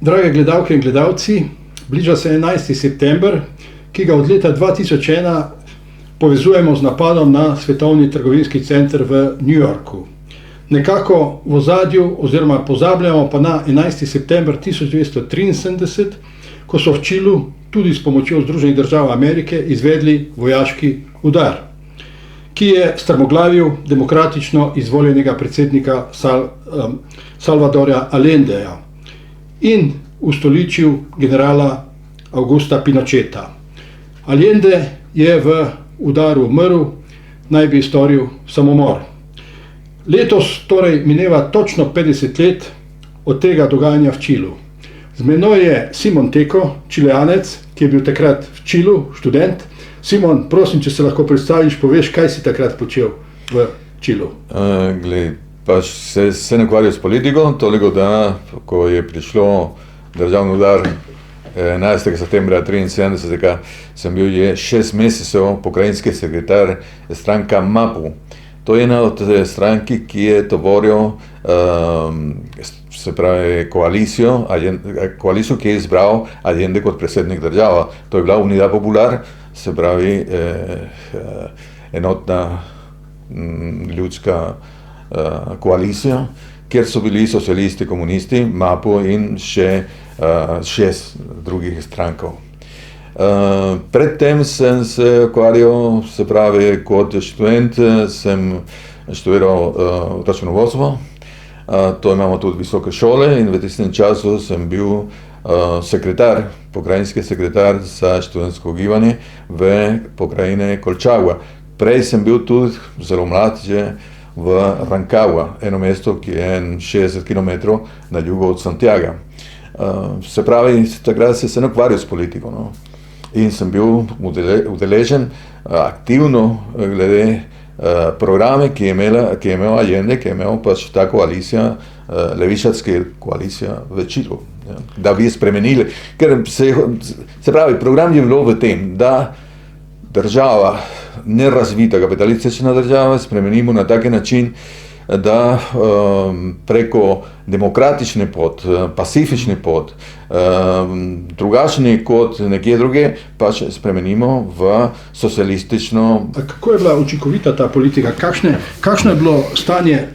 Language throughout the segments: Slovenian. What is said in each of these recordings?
Drage gledalke in gledalci, bliža se 11. september, ki ga od leta 2001 povezujemo z napadom na Svetovni trgovinski center v New Yorku. Nekako v ozadju oziroma pozabljamo pa na 11. september 1973, ko so v Čilu tudi s pomočjo Združenih držav Amerike izvedli vojaški udar, ki je strmoglavil demokratično izvoljenega predsednika Salvadorja Allendeja in ustoličil generala Augusta Pinocheta. Allende je v udaru umrl, naj bi storil samomor. Letos torej mineva točno 50 let od tega dogajanja v Čilu. Z menoj je Simon Teko, Čileanec, ki je bil takrat v Čilu, študent. Simon, prosim, če se lahko predstaviš, poveš, kaj si takrat počel v Čilu. Pač se ne ukvarjal s politiko, toliko da, ko je prišlo državni udar 11. septembra 1973, sem bil je 6 mesecev pokrajinski sekretar stranka MAPU. To je ena od stranki, ki je tovoril se pravi koalicijo, ki je izbral Allende kot predsednik država. To je bila Unidad Popular, se pravi enotna ljudska koalicija, kjer so bili socialisti, komunisti, MAPU in še 6 drugih strankov. Predtem sem se ukvarjal, se pravi kot študent, sem študiral računovodstvo. To imamo tudi visoke šole in v tistem času sem bil sekretar, pokrajinski sekretar za študentsko gibanje v pokrajini Colchagua. Prej sem bil tudi zelo mlad že v Rancagua, eno mesto, ki je 60 km na jugu od Santiaga. Se pravi, takrat se ne ukvarjal s politiko, no. In sem bil udeležen aktivno glede programe, ki je imel Allende, ki je imel pač ta koalicija, levičarska koalicija v Čilu, da bi spremenili. Ker se pravi, program je bilo v tem, da država, nerazvita kapitalistična država, spremenimo na tak način, da preko demokratične pot, pacifične pot, drugačni kot nekje druge, pač spremenimo v socialistično. A kako je bila učinkovita ta politika? Kakšno je bilo stanje,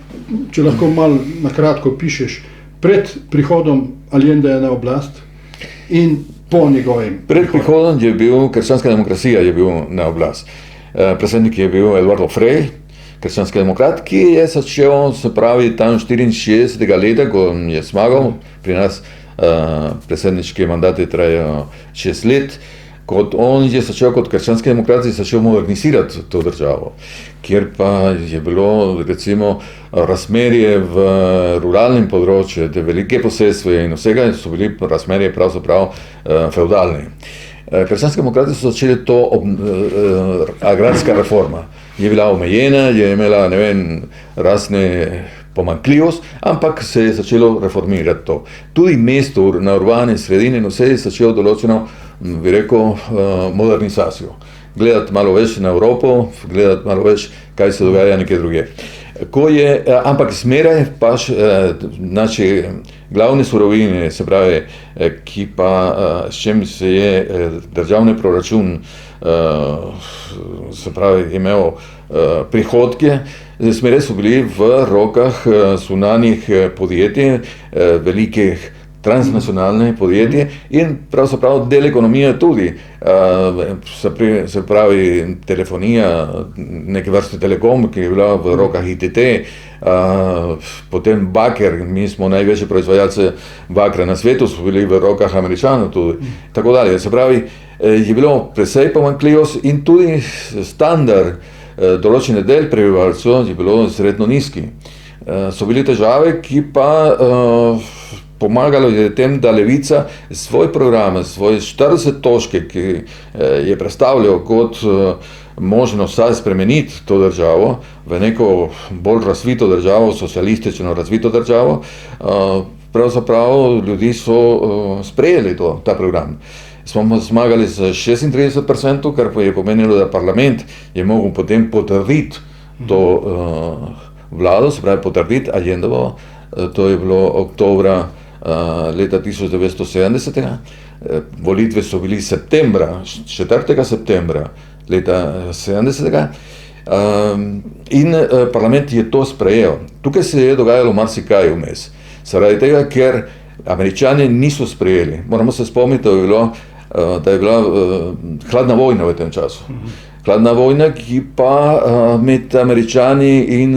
če lahko malo na kratko pišeš, pred prihodom Allendeja na oblast in po njegovem? Pred prihodom je bil krščanska demokracija je bil na oblast. Predsednik je bil Eduardo Frei, krščanski demokrat, ki je začel, se pravi, tam 64. leta, ko je zmagal. Pri nas predsedniški mandati trajajo 6 let. On je začel kot krščanski demokrat in začel modernizirati to državo, kjer pa je bilo, recimo, razmerje v ruralnem področju, te velike posestva in vsega, so bili razmerje pravzaprav feudalni. Krščanski demokrati so začeli to agrarska reforma. Je bila omejena, je imela, ne vem, razne pomanjkljivost, ampak se je začelo reformirati to. Tudi mesto na urbane sredine in vse je začelo določeno, bi rekel, modernizacijo. Gledati malo več na Evropo, gledati malo več, kaj se dogaja nekje druge. Ampak zmeraj pač naše glavne surovine, se pravi, ki pa s čim se je državni proračun, se pravi, imel prihodke, zmeraj so bili v rokah zunanjih podjetij, velikih transnacionalnih podjetij in pravzaprav del ekonomije tudi. Se pravi, telefonija, neke vrste Telekom, ki je bila v rokah ITT, potem baker, mi smo največji proizvajalci bakra na svetu, so bili v rokah Američanov tudi, tako dalje. Se pravi, je bilo precej pomanjkljivost in tudi standard določene del prebivalcev je bilo srednjo nizki. So bili težave, ki pa pomagalo je tem, da levica svoj program, svoje 40 točke, ki je predstavljal kot možnost spremeniti to državo v neko bolj razvito državo, socialistično razvito državo, pravzaprav ljudi so sprejeli ta program. Smo zmagali z 36%, kar je pomenilo, da parlament je mogel potem potrditi to vlado, se pravi potrditi Allendevo, to je bilo oktobra leta 1970. Volitve so bili septembra, 4. septembra leta 70. In parlament je to sprejel. Tukaj se je dogajalo marsikaj vmes. Zaradi tega, ker Američani niso sprejeli. Moramo se spomniti, da je bila hladna vojna v tem času. Hladna vojna, ki pa med Američani in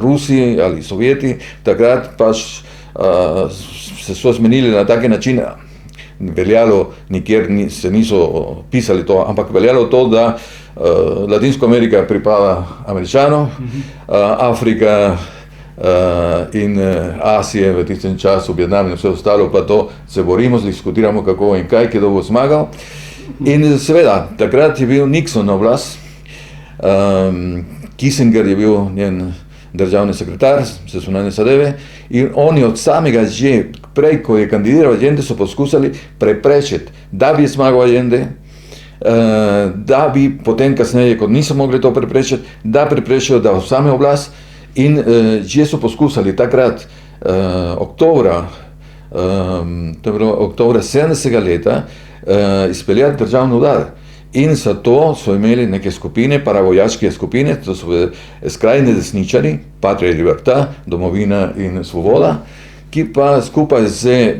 Rusi ali Sovjeti takrat pač se so zmenili na taki način, veljalo, nikjer se niso pisali to, ampak veljalo to, da Latinska Amerika pripada Američanom, Afrika in Azije v tistem času, Vietnam in vse ostalo, pa to se borimo, diskutiramo kako in kaj, kdo bo zmagal. In seveda, takrat je bil Nixon na oblast, Kissinger je bil njen državni sekretar za zunanje zadeve in oni od samega že prej, ko je kandidiral Allende, so poskusili preprečiti, da bi zmagal Allende, da bi potem kasneje, kot niso mogli to preprečiti, da preprečijo, da vzame oblast in že so poskusili takrat oktobra 70. leta izpeljati državni udar. In zato so imeli neke skupine, paravojaške skupine, to so skrajni desničari, Patria in Libertad, Domovina in Svoboda, ki pa skupaj z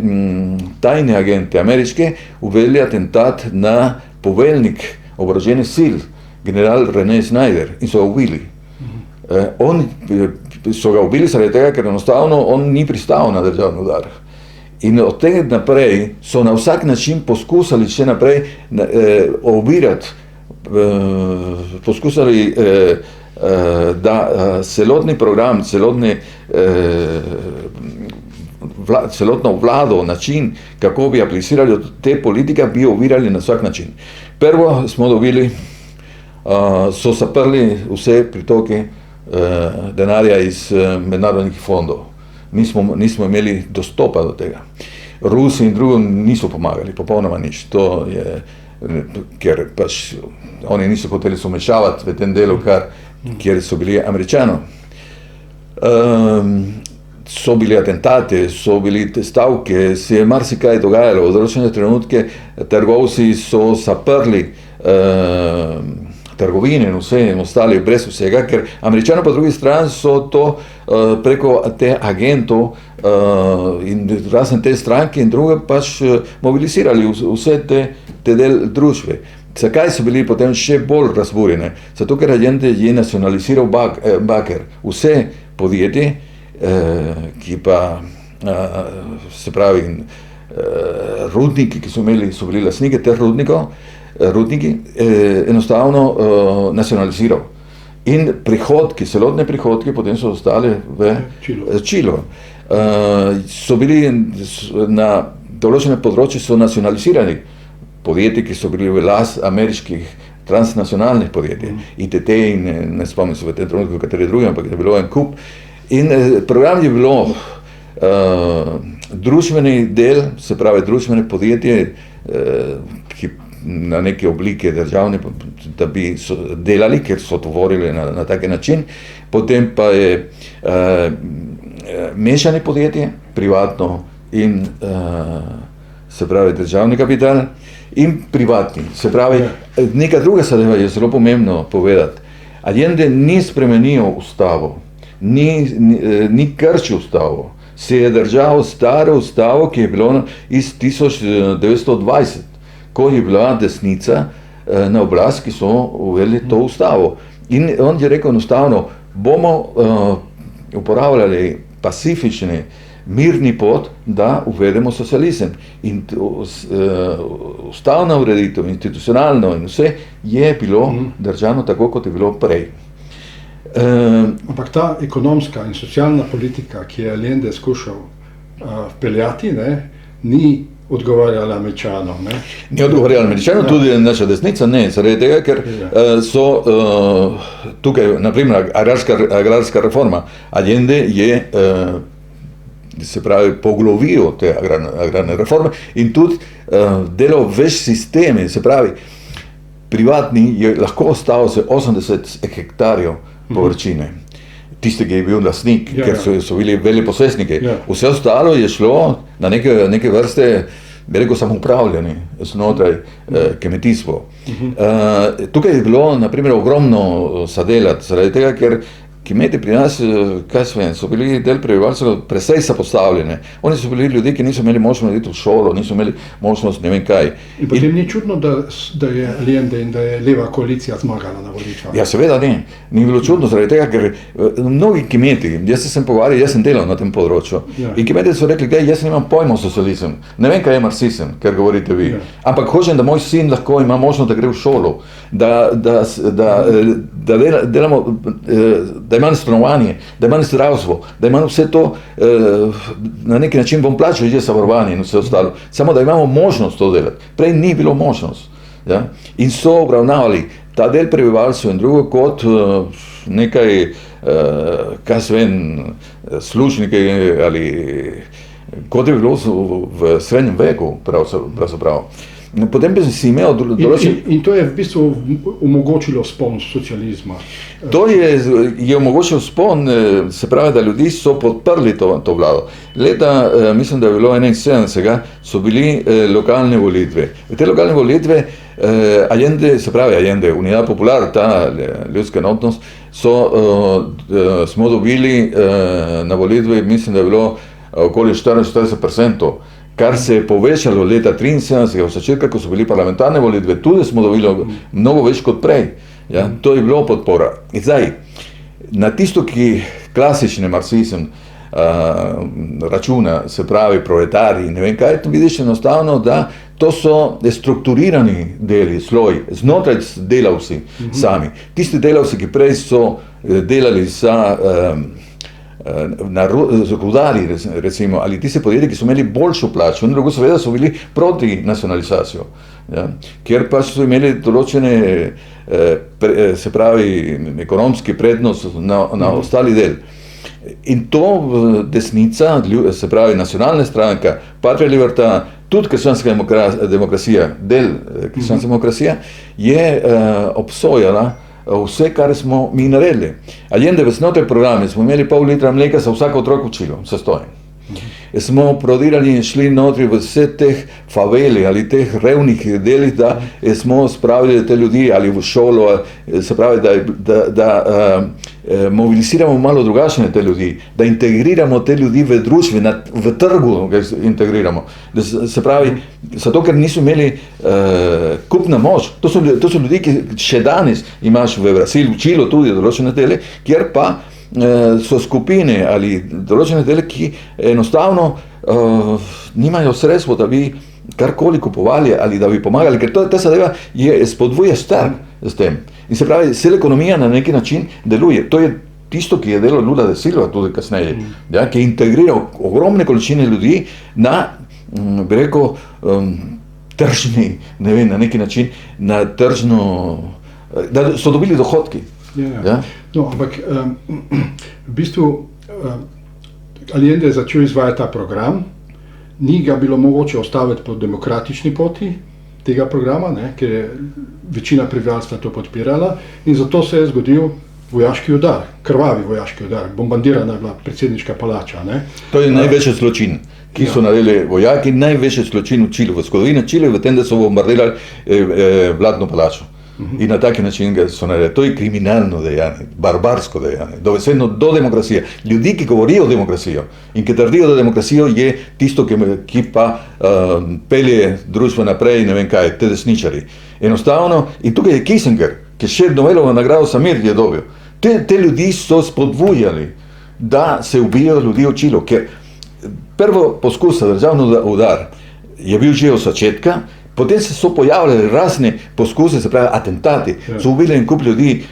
tajne agente ameriške uvedli atentat na poveljnik oboroženih sil, general René Snyder, in so ga ubili. Oni so ga ubili zaradi tega, ker enostavno on ni pristal na državni udar. In od tega naprej so na vsak način poskusili še naprej ovirati, poskusili, da celotni program, celotno vlado, način, kako bi aplicirali te politike, bi ovirali na vsak način. Prvo smo dobili, so zaprli vse pritoke denarja iz mednarodnih fondov. Nismo imeli dostopa do tega. Rusi in drugo niso pomagali, popolnoma nič. To je, ker pač oni niso hoteli se vmešavati v tem delu, kjer so bili Američani. So bili atentate, so bili stavke, se je marsikaj dogajalo. V določene trenutke trgovci so zaprli trgovine in vse in ostali brez vsega, ker Američani po drugi strani so to preko te agentov in razne te stranke in druge pač mobilizirali vse te del družbe. Zakaj so bili potem še bolj razburjene? Zato, ker Allende je nacionaliziral baker, vse podjetje, ki pa, se pravi, rudniki, ki so bili lastniki teh rudniki, enostavno nacionaliziral. In prihodki, celotne prihodki potem so ostali v Čilu. So bili na določene področje so nacionalizirani podjetji, ki so bili v last ameriških transnacionalnih podjetij, ITT in ne spomnim se v tem trenutku, kateri drugi, ampak je bilo en kup. In program je bilo družbeni del, se pravi družbene podjetje, ki na neke oblike državne, da bi delali, ker so tvorili na taki način. Potem pa je mešane podjetje, privatno in se pravi državni kapital in privatni. Se pravi, neka druga zadeva je zelo pomembno povedati. Allende ni spremenil ustavo, ni krčil ustavo, se je držal staro ustavo, ki je bilo iz 1920. Ko je bila desnica na oblast, ki so uvedli to ustavo. In on je rekel enostavno, bomo uporabljali pacifični, mirni pot, da uvedemo socializem. In ustavna ureditev, institucionalno in vse je bilo držano tako, kot je bilo prej. Ampak ta ekonomska in socialna politika, ki je Allende skušal vpeljati, ni odgovarjala Američanom. Ni odgovarjala Američanom, tudi naša desnica ne, zaradi tega, ker so tukaj, naprimer, agrarska reforma. Allende je, se pravi, poglovil te agrarne reforme in tudi delal več sistemi, se pravi, privatni je lahko ostal z 80 hektarjev površine. tisti, ki je bil lastnik, Ja, ker ja. so bili veleposestniki. Ja. Vse ostalo je šlo na neke vrste, bi rekel, samoupravljanje znotraj kmetijstva. Tukaj je bilo, na primer, ogromno sadelati, zaradi tega, ker kmeti pri nas, kaj so vem, so bili del prebivalcev precej zapostavljene. Oni so bili ljudje, ki niso imeli možnost iti v šolo, niso imeli možnost ne vem kaj. In potem ni čudno, da je Allende in da je leva koalicija zmagala na volitvah. Ja, seveda ne. Ni bilo čudno zaradi tega, ker mnogi kmeti, jaz sem pogovarjal, jaz sem delal na tem področju, Ja. in kmeti so rekli, jaz nimam pojma o socializem, ne vem, kaj je marksizem, ker govorite vi, Ja. ampak hočem, da moj sin lahko ima možnost, da gre v šolo, da delamo, da ima stanovanje, da ima zdravstvo, da ima vse to, na neki način bom plačal že zavarovanje in vse ostalo, samo da imamo možnost to delati. Prej ni bilo možnost. Ja? In so obravnavali ta del prebivalstva in drugo kot nekaj, kaj se vem, služniki ali kot je bilo v srednjem veku pravzaprav. Potem bi si imel določen... In to je v bistvu omogočilo vzpon socializma. To je omogočil vzpon, se pravi, da ljudi so podprli to vlado. Leta, mislim, da je bilo 71, so bili lokalne volitve. V te lokalne volitve Allende, se pravi Allende, Unidad Popular, ta ljudska enotnost, smo dobili na volitve, mislim, da je bilo okoli 44%. Kar se je povečalo leta 73, v začetku, ko so bili parlamentarne volitve, tudi smo dobili mnogo več kot prej. Ja? To je bilo podpora. In zdaj, na tisto, ki klasični marksizem računa, se pravi proletari in ne vem kaj, to vidiš enostavno, da to so strukturirani deli, sloj, znotraj delavci sami. Tisti delavci, ki prej so delali za rudarji, recimo, ali tisti podjetji, ki so imeli boljšo plačo, in drugo seveda so bili proti nacionalizacijo, ja? Ker pa so imeli določene, se pravi, ekonomski prednost na ostali del. In to desnica, se pravi nacionalna stranka, Patria Libertad, tudi krščanska demokracija, del krščanske demokracije, je obsojala vse, kar smo mi naredili. Allende v znotraj programe smo imeli pol litra mleka za vsak otrok učilo, sestojen. Smo prodirali in šli notri v vse teh faveli ali teh revnih delih, da smo spravili te ljudi ali v šolo, se pravi, da mobiliziramo malo drugačne te ljudi, da integriramo te ljudi v družbi, v trgu ga integriramo. Se pravi, zato ker niso imeli kupna moč. To so ljudi, ki še danes imaš v Brazilu, Čilu tudi določene dele, kjer pa so skupine ali določene dele, ki enostavno nimajo sredstva, da bi karkoli kupovali ali da bi pomagali, ker ta zadeva spodbuja strah s tem. In se pravi, cela ekonomija na neki način deluje. To je tisto, ki je delal Lula da Silva tudi kasneje, ja, ki je integriral ogromne količine ljudi na, bi rekel, tržni, ne vem, na neki način, na tržno, da so dobili dohodki. Ja. No, ampak v bistvu Allende je začel izvajati ta program, ni ga bilo mogoče ostaviti po demokratični poti tega programa, ne, ker je večina prebivalstva to podpirala, in zato se je zgodil vojaški udar, krvavi vojaški udar, bombardirana je bila predsedniška palača. Ne. To je največji zločin, ki so naredili vojaki, največji zločin v Čilu, v zgodovini Čile, v tem, da so bombardirali vladno palačo. In na taki način ga so naredili. To je kriminalno dejanje, barbarsko dejanje, dovesedno do demokracije. Ljudi, ki govorijo o demokracijo in ki trdijo, da demokracijo je tisto, ki pa pelje družbo naprej, ne vem kaj, te desničari. Enostavno, in tukaj je Kissinger, ki še Nobelovo nagrado za mir je dobil. Te ljudi so spodbujali, da se ubijajo ljudi v Čilu, ker prvo poskus za državni udar je bil že od začetka. Potem se so pojavljali razne poskuse, se pravi atentati, so ubili en kup ljudi,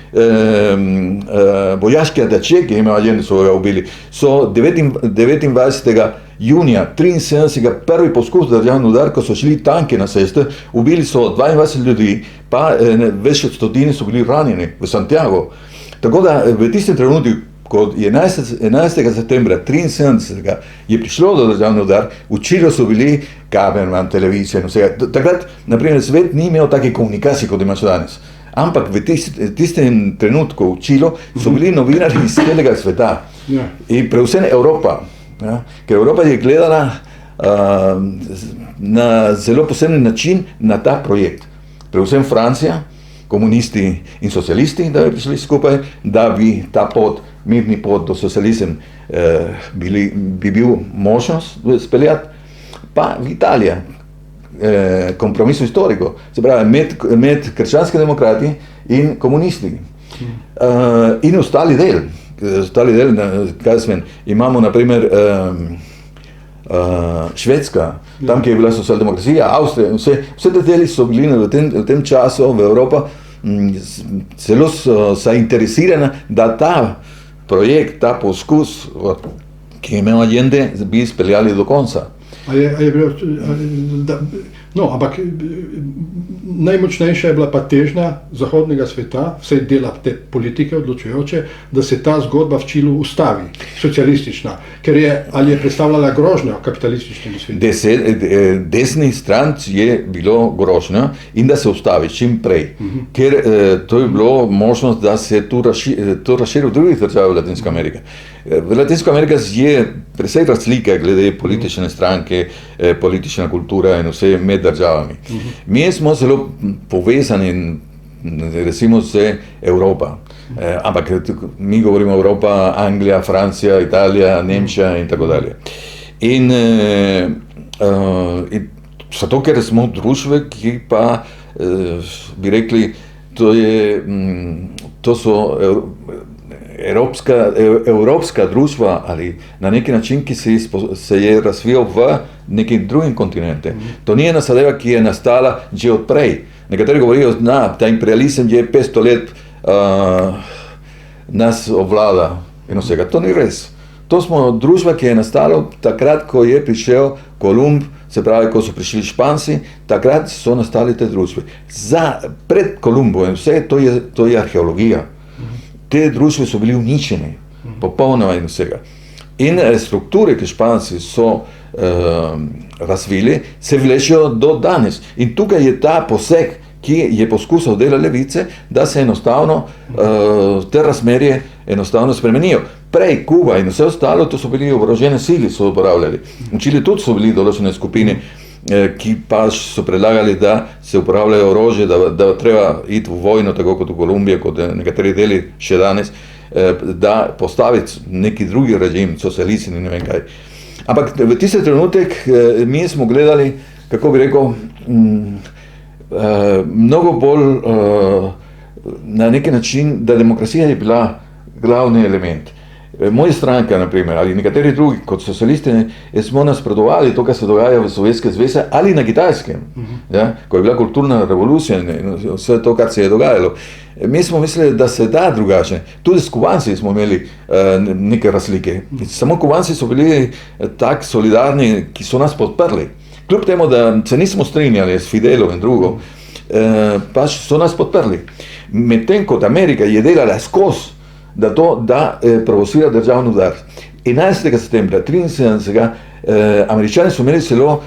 vojaški atačeki, Allende so ga ubili, so 29. junija 73. prvi poskus državni udar, ko so šli tanki na ceste, ubili so 22 ljudi, pa več od 100 so bili ranjeni v Santiago. Tako da v tistem trenutku, ko je 11. septembra 73. je prišlo do državnega udara, v Čilu so bili kamerman, televizija in vsega. Takrat, naprimer, svet ni imel take komunikacije, kot imaš danes. Ampak v tistem trenutku v Čilu so bili novinarji iz celega sveta. Ja. In predvsem Evropa. Ja? Ker Evropa je gledala na zelo poseben način na ta projekt. Predvsem Francija, komunisti in socialisti, da bi prišli skupaj, da bi ta pot, mirni pot do socializem bi bil možnost speljati, pa Italija, kompromisu historiko, se pravi med krščanski demokrati in komunisti. In ostali del, kaj sem, imamo naprimer Švedska, tam, kjer je bila socialdemokracija, Avstrija, vse te deli so bili v tem času v Evropi zelo zainteresirana, da ta projekt, ta poskus, ki je imel Allende, bi speljali do konca. Ampak najmočnejša je bila pa težnja zahodnega sveta, vsaj dela te politike odločujoče, da se ta zgodba v Čilu ustavi, socialistična, ker ali je predstavljala grožnjo kapitalističnemu svetu. Desni stranc je bilo grožnja in da se ustavi čim prej, ker to je bilo možnost, da se to razširi v drugih državah Latinske Amerike. V Latinske Amerike je precej razlike glede politične stranke, politična kultura in vse med državami. Mi smo zelo povezani, recimo, z Evropa. Ampak mi govorimo Evropa, Anglija, Francija, Italija, Nemčija in tako dalje. In zato, ker smo družbe, ki pa bi rekli, to so evropska družba ali na neki način, ki se je razvijal v nekim drugim kontinente. To ni ena zadeva, ki je nastala že odprej. Nekateri govorijo, da ta imperializem je 500 let nas ovlada in vsega. To ni res. To smo družba, ki je nastala takrat, ko je prišel Kolumb, se pravi, ko so prišli Španci, takrat so nastali te družbe. Pred Kolumbom in vse, to je arheologija. Te družbe so bili uničene, popolnoma in vsega. In strukture, ki Španci so razvili, se vlečejo do danes. In tukaj je ta poseg, ki je poskusil dela levice, da se enostavno te razmerje enostavno spremenijo. Prej Kuba in vse ostalo, to so bili oborožene sili, so uporabljali. V Čili tudi so bili določene skupine, ki pa so predlagali, da se uporabljajo orožje, da treba iti v vojno, tako kot v Kolumbiji, kot nekateri deli še danes, da postaviti neki drugi režim, socialistični, ne vem kaj. Ampak v tisti trenutek mi smo gledali, kako bi rekel, mnogo bolj na neki način, da demokracija je bila glavni element. Moja stranka, naprimer, ali nekateri drugi, kot socialisti, smo nasprotovali to, kar se dogaja v Sovjetske zveze ali na Kitajskem, ko je bila kulturna revolucija in vse to, kar se je dogajalo. Mi smo mislili, da se da drugače. Tudi s Kubanci smo imeli neke razlike. Samo Kubanci so bili tako solidarni, ki so nas podprli. Kljub temu, da se nismo strinjali s Fidelom in drugo, pa so nas podprli. Medtem kot Amerika je delala skozi, da provocira državni udar. 11. septembra 1973 Američani so imeli celo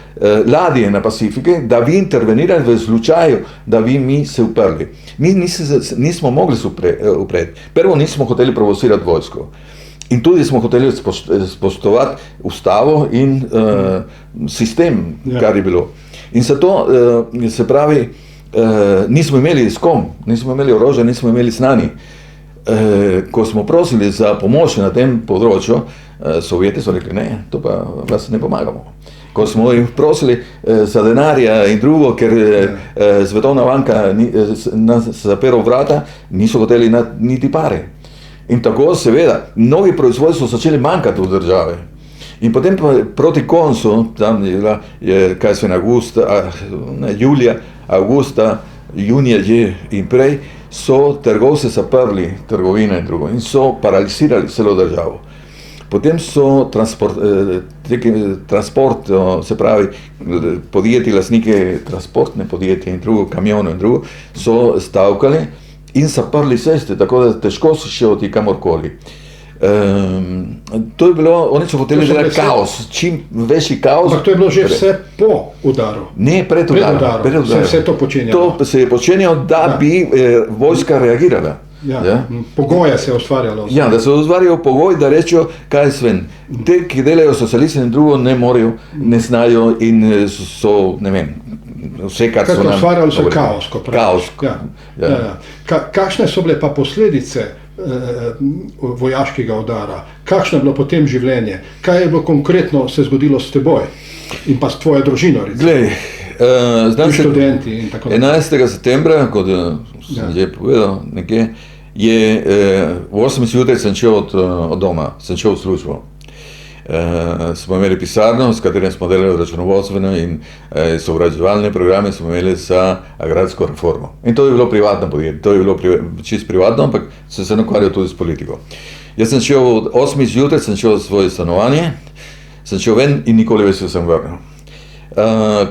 ladje na Pacifike, da bi intervenirali v slučaju, da bi mi se uprli. Mi nismo mogli se upreti. Prvo nismo hoteli provocirati vojsko. In tudi smo hoteli spoštovati ustavo in sistem, kar je bilo. In zato, se pravi, nismo imeli s kom, nismo imeli orožja, nismo imeli znani. Ko smo prosili za pomoč na tem področju, Sovjeti so rekli, ne, to pa vas ne pomagamo. Ko smo jih prosili za denarja in drugo, ker Svetovna banka nas zaprla vrata, niso hoteli niti pare. In tako seveda, mnogi proizvodi so začeli manjkati v države. In potem proti koncu, tam je kaj se julija, avgusta, junija in prej, so trgovce zaprli, trgovine in drugo, in so paralizirali celo državo. Potem so transport, se pravi, podjetje, lastnike transportne podjetje in drugo, kamionov in drugo, so stavkali in zaprli ceste, tako da težko so še oti kamorkoli. To je bilo, oni so hoteli delati kaos, čim večji kaos. Ampak to je bilo že vse po udaru. Ne, pred udarom. Vse to počenjalo. To se je počenjalo, da bi vojska reagirala. Pogoje se je ustvarjalo. Ja, da se ustvarjajo pogoj, da rečejo, kaj Sven, te, ki delajo socialisti in drugo, ne morejo, ne znajo in so, ne vem, vse, kar so nam... Ustvarjalo se kaos, ko praviš. Kaos. Kakšne so bile pa posledice vojaškega udara? Kakšno je bilo potem življenje? Kaj je bilo konkretno se zgodilo s teboj in pa s tvojo družino? Glej, študenti in tako naprej. 11. septembra, kot sem že povedal nekje, v 8 zjutraj sem šel od doma, sem šel v službo. Smo imeli pisarno, s katerim smo delali računovodstveno in sovraževalne programe smo imeli za agrarsko reformo. In to je bilo privatno podjetje, to je bilo čisto privatno, ampak sem se ukvarjal tudi s politiko. Jaz sem šel od 8 zjutraj, sem šel v svoje stanovanje, sem šel ven in nikoli več sem vrnil.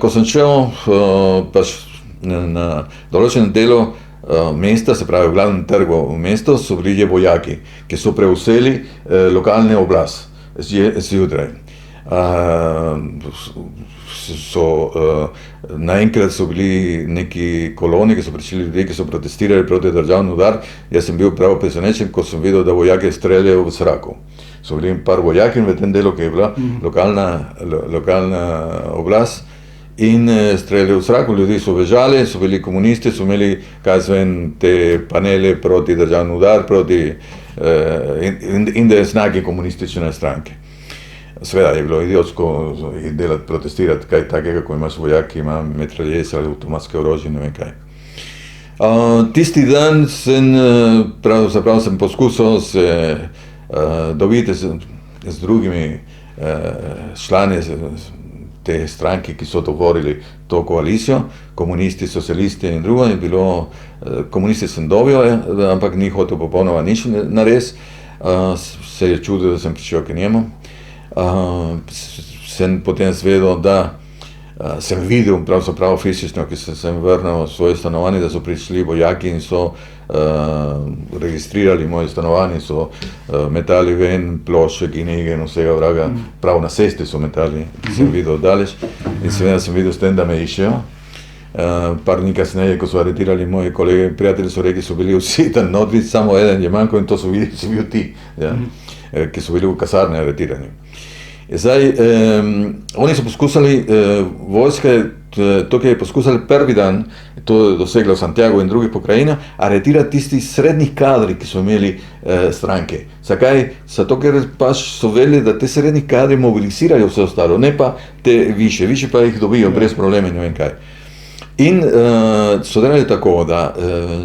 Ko sem šel pač na določenem delu mesta, se pravi v glavnem trgu v mestu, so bili vojaki, ki so prevzeli lokalne oblast. Zjutraj. Naenkrat so bili neki koloni, ki so prišli ljudje, ki so protestirali proti državni udar. Jaz sem bil prav presenečen, ko sem videl, da vojaki streljajo v zraku. So bili par vojaki v tem delu, ki je bila lokalna oblast in streljajo v zraku. Ljudje so bežali, so bili komunisti, so imeli, kaj zvem, te panele proti državni udar, in da je znaki komunistične stranke. Seveda je bilo idiotsko delati, protestirati kaj takega, ko imaš vojak, ki ima metraljes ali avtomatske orožje, ne vem kaj. Tisti dan pravzaprav sem poskusil se dobiti z drugimi člani te stranke, ki so dogovorili to koalicijo, komunisti, socialisti in drugo, je bilo, komunisti sem dobil, ampak ni hotel popolnoma nič narediti, se je čudil, da sem prišel k njemu. Sem potem zvedel, da sem videl pravzaprav fizično, ki sem vrnil v svoje stanovanje, da so prišli vojaki in so registrirali moje stanovanje, so metali ven plošče, knjige in vsega vraga, prav na cesti so metali, sem videl daleč in seveda sem videl s tem, da me iščejo. Par dni kasneje, ko so aretirali moji kolege, prijatelji so rekli, so bili vsi tam notri, samo eden je manjkal in to so bil ti, ki so bili v kasarni aretirani. Zdaj, oni so poskusali, vojske, to, ki je poskusali prvi dan, to je doseglo v Santiago in drugih pokrajinah, aretirati tisti srednjih kadri, ki so imeli stranke. Zakaj? Zato, ker pač so vedeli, da te srednjih kadri mobilizirajo vse ostalo, ne pa te više pa jih dobijo brez problema, ne vem kaj. In so delali tako, da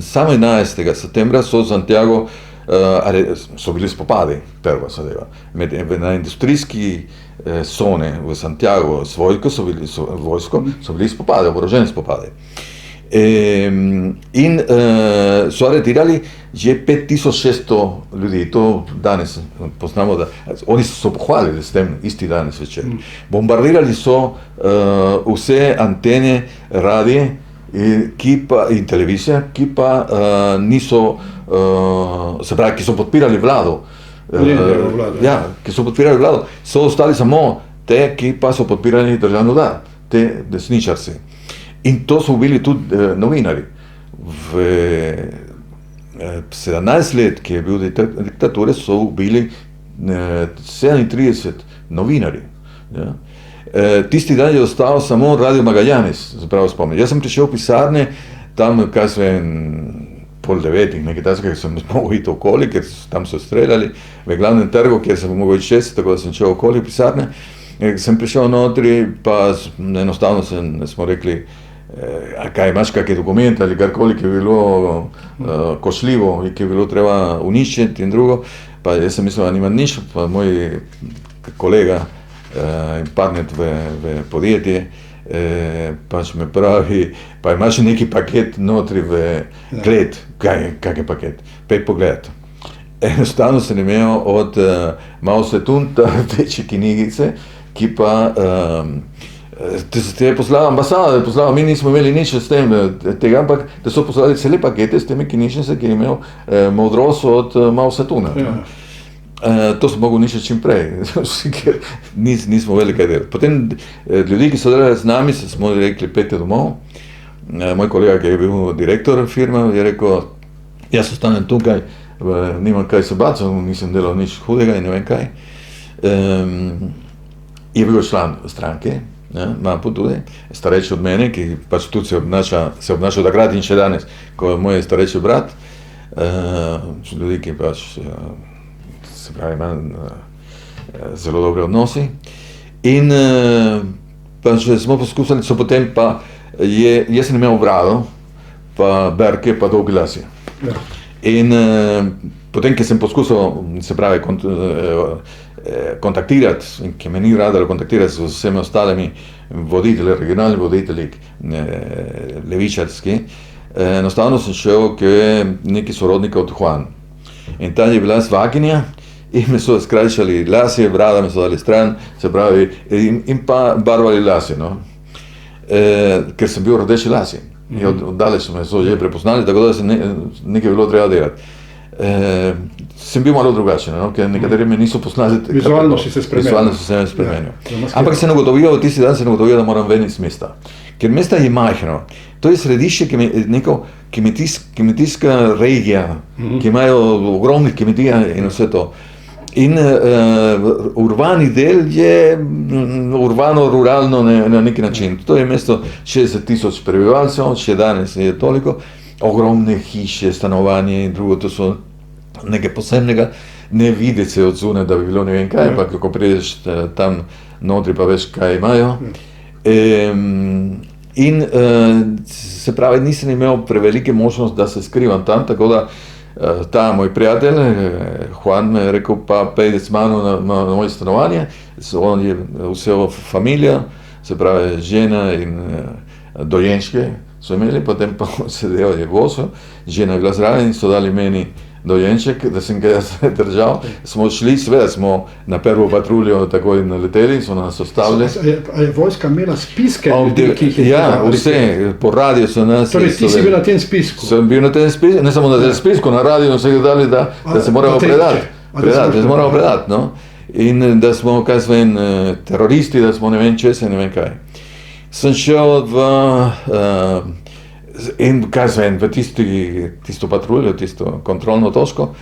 samo 11. septembra so v Santiago so bili spopadi, prva zadeva. Na industrijski coni v Santiago s vojsko so bili spopadi, oboroženi spopadi. In so aretirali že 5600 ljudi, to danes poznamo, da oni so pohvalili s tem isti danes večer. Bombardirali so vse antene, radije in televizije, ki pa niso, se pravi, ki so podpirali vlado. Ja, ki so podpirali vlado, so ostali samo te, ki pa so podpirali državni udar, te desničarci. In to so bili tudi novinari. V 17 let, ki je bil diktature, so bili 37 novinari. Ja. Tisti dan je ostal samo Radio Magallanes, zapravo spomnim. Jaz sem prišel v pisarne, tam, kaj sem 8:30, nekaj takega, sem mogel iti okoli, ker tam so streljali, v glavnem trgu, kjer sem mogel iti čez, tako da sem šel okoli pisarne. Sem prišel notri, pa enostavno smo rekli, kaj imaš kakšen dokument ali karkoli, ki je bilo košljivo in ki je bilo treba uničiti in drugo. Pa jaz sem mislil, da nima nič, pa moj kolega in partner v podjetje pač me pravi, pa imaš neki paket notri v gled, kak je paket, pej pogledati. Enostavno sem imel od Mao Zedong rdeče knjigice, ki pa te je poslala ambasada, mi nismo imeli nič s tem tega, ampak da so poslali cele pakete s temi knjižnice, ki je imel modrost od Mao Zedonga. To sem mogel nišati čim prej, ker nismo vedeli, kaj delati. Potem ljudi, ki so delali z nami, smo rekli, pejte domov. Moj kolega, ki je bil direktor firme, je rekel, jaz ostanem tukaj, nimam kaj se bati, nisem delal nič hudega in ne vem kaj. Je bil član stranke, Mapu tudi, starejši od mene, ki pač tudi se obnašal takrat in še danes, ko je moj starejši brat. Ljudi, ki pač se pravi, ima zelo dobre odnosi. In pač smo poskusili, so potem pa, jaz sem imel brado, pa berke, pa dolgi lasje. Ja. In potem, ki sem poskusil, se pravi, kontaktirati, in ki me ni radilo kontaktirati z vsemi ostalimi voditelji, regionalni voditelji, levičarski, enostavno sem šel k neki sorodnika od Juan. In tam je bila svakinja in me so skrajšali lasje, brada me so dali stran, se pravi, in pa barvali lasje, no. Ker sem bil rdeči lasje. In oddaleč me so že prepoznali, tako da se nekaj bilo treba delati. Sem bil malo drugačen, no? Ker nekateri me niso poznali. Vizualno si se spremenil. Vizualno si se spremenil. Ja, ampak sem ugotovil, tisti dan sem ugotovil, da moram ven iz mesta. Ker mesto je majhno. To je središče kmetijska regija, ki imajo ogromnih kmetij in vse to. In urbani del je urbano-ruralno na neki način. To je mesto 60,000 prebivalcev, še danes je toliko. Ogromne hiše, stanovanje in drugo, to so nekaj posebnega. Ne videti se od zunaj, da bi bilo ne vem kaj, pa kako prideš tam notri, pa veš, kaj imajo. In se pravi, nisem imel prevelike možnosti, da se skrivam tam, tako da ta moj prijatelj, Juan, me je rekel, pa pejde z mano na moje stanovanje. On je vse familija, se pravi, žena in dojenčke so imeli, potem pa sedel je voso, žena je bila zraven in so dali meni dojenček, da sem ga jaz držal. Smo šli, seveda smo na prvo patruljo takoj naleteli, so nas ostavili. A je vojska imela spiske ljudi, ki jih je ja, vse, po radiju so nas... Torej ti si bil na tem spisku? Sem bil na tem spisku, ne samo na tem spisku, na radiju so jih dali, da se moramo predati. Da se moramo predati, no. In da smo, kaj smo teroristi, da smo ne vem česa, ne vem kaj. Sem šel v tisto patruljo, tisto kontrolno točko,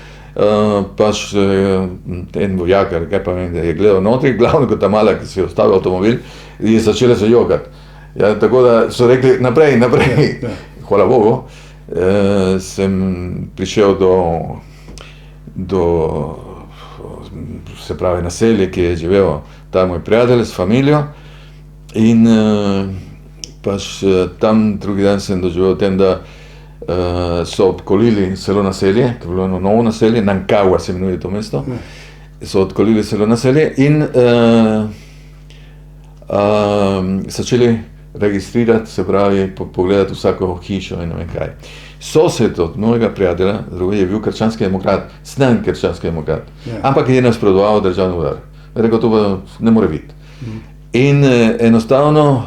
pač en vojak, kaj pa vem, da je gledal notri, glavno kot ta mala, ki si je ostavil avtomobil, je začela se jokati. Ja, tako da so rekli, naprej. Hvala Bogu, sem prišel do se pravi, naselje, ki je živel ta moj prijatelj s familijo. In pač tam drugi dan sem doživel tem, da so odkolili celo naselje, ki je bilo eno novo naselje, Nancagua se imenuje to mesto, so odkolili celo naselje in začeli registrirati, se pravi, pogledati vsako hišo in ne vem kaj. Sosed od mojega prijatelja, drugi je bil krščanski demokrat, znan krščanski demokrat, ampak je nasprotoval državni udar. Rekel, to pa ne more biti. In enostavno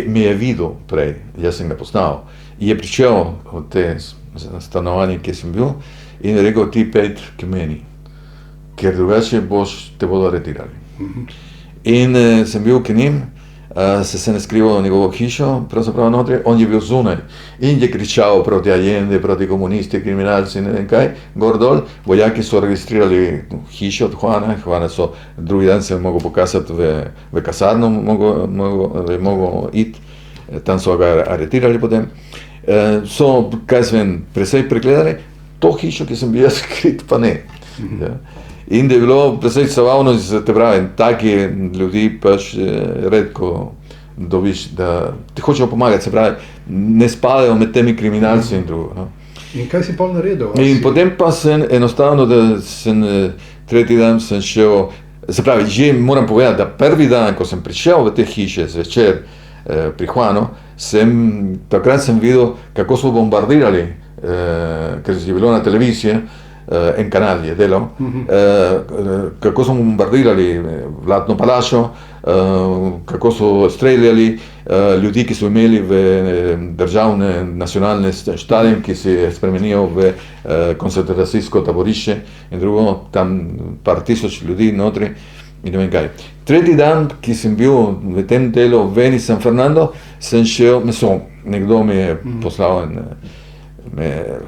me je videl prej, jaz sem ga poznal, je prišel od te stanovanje, kjer sem bil, in je rekel, ti pejt k meni, ker drugače te bodo aretirali. In sem bil k njim, se ne skrival v njegovo hišo, pravzaprav notri, on je bil zunaj in je kričal proti Allende, proti komunisti, kriminalci, ne vem kaj, gor dol. Vojaki so registrirali hišo od Juana so drugi dan se mogel pokazati v kasarno, mogel iti, tam so ga aretirali potem. So, kaj sem vem, presej pregledali, to hišo, ki sem bil jaz skrit, pa ne. In da je bilo presej savavno, te pravi, taki ljudi pač redko dobiš, da ti hočejo pomagati, se pravi, ne spadajo med temi kriminalci in drugo. No. In kaj si pol naredil? In potem pa sem enostavno, da sem tretji dan sem šel, se pravi, že moram povedati, da prvi dan, ko sem prišel v te hiše zvečer pri Juanu, takrat sem videl, kako so bombardirali, ker je bilo na televiziji, en kanal je delal, kako so bombardirali Vladno palačo, kako so streljali ljudi, ki so imeli v državne nacionalne štadion, ki se je spremenil v koncentracijsko taborišče in drugo, tam par tisoč ljudi notri in ne vem kaj. Tretji dan, ki sem bil v tem delu ven iz San Fernando, sem šel meso. Nekdo mi je poslal me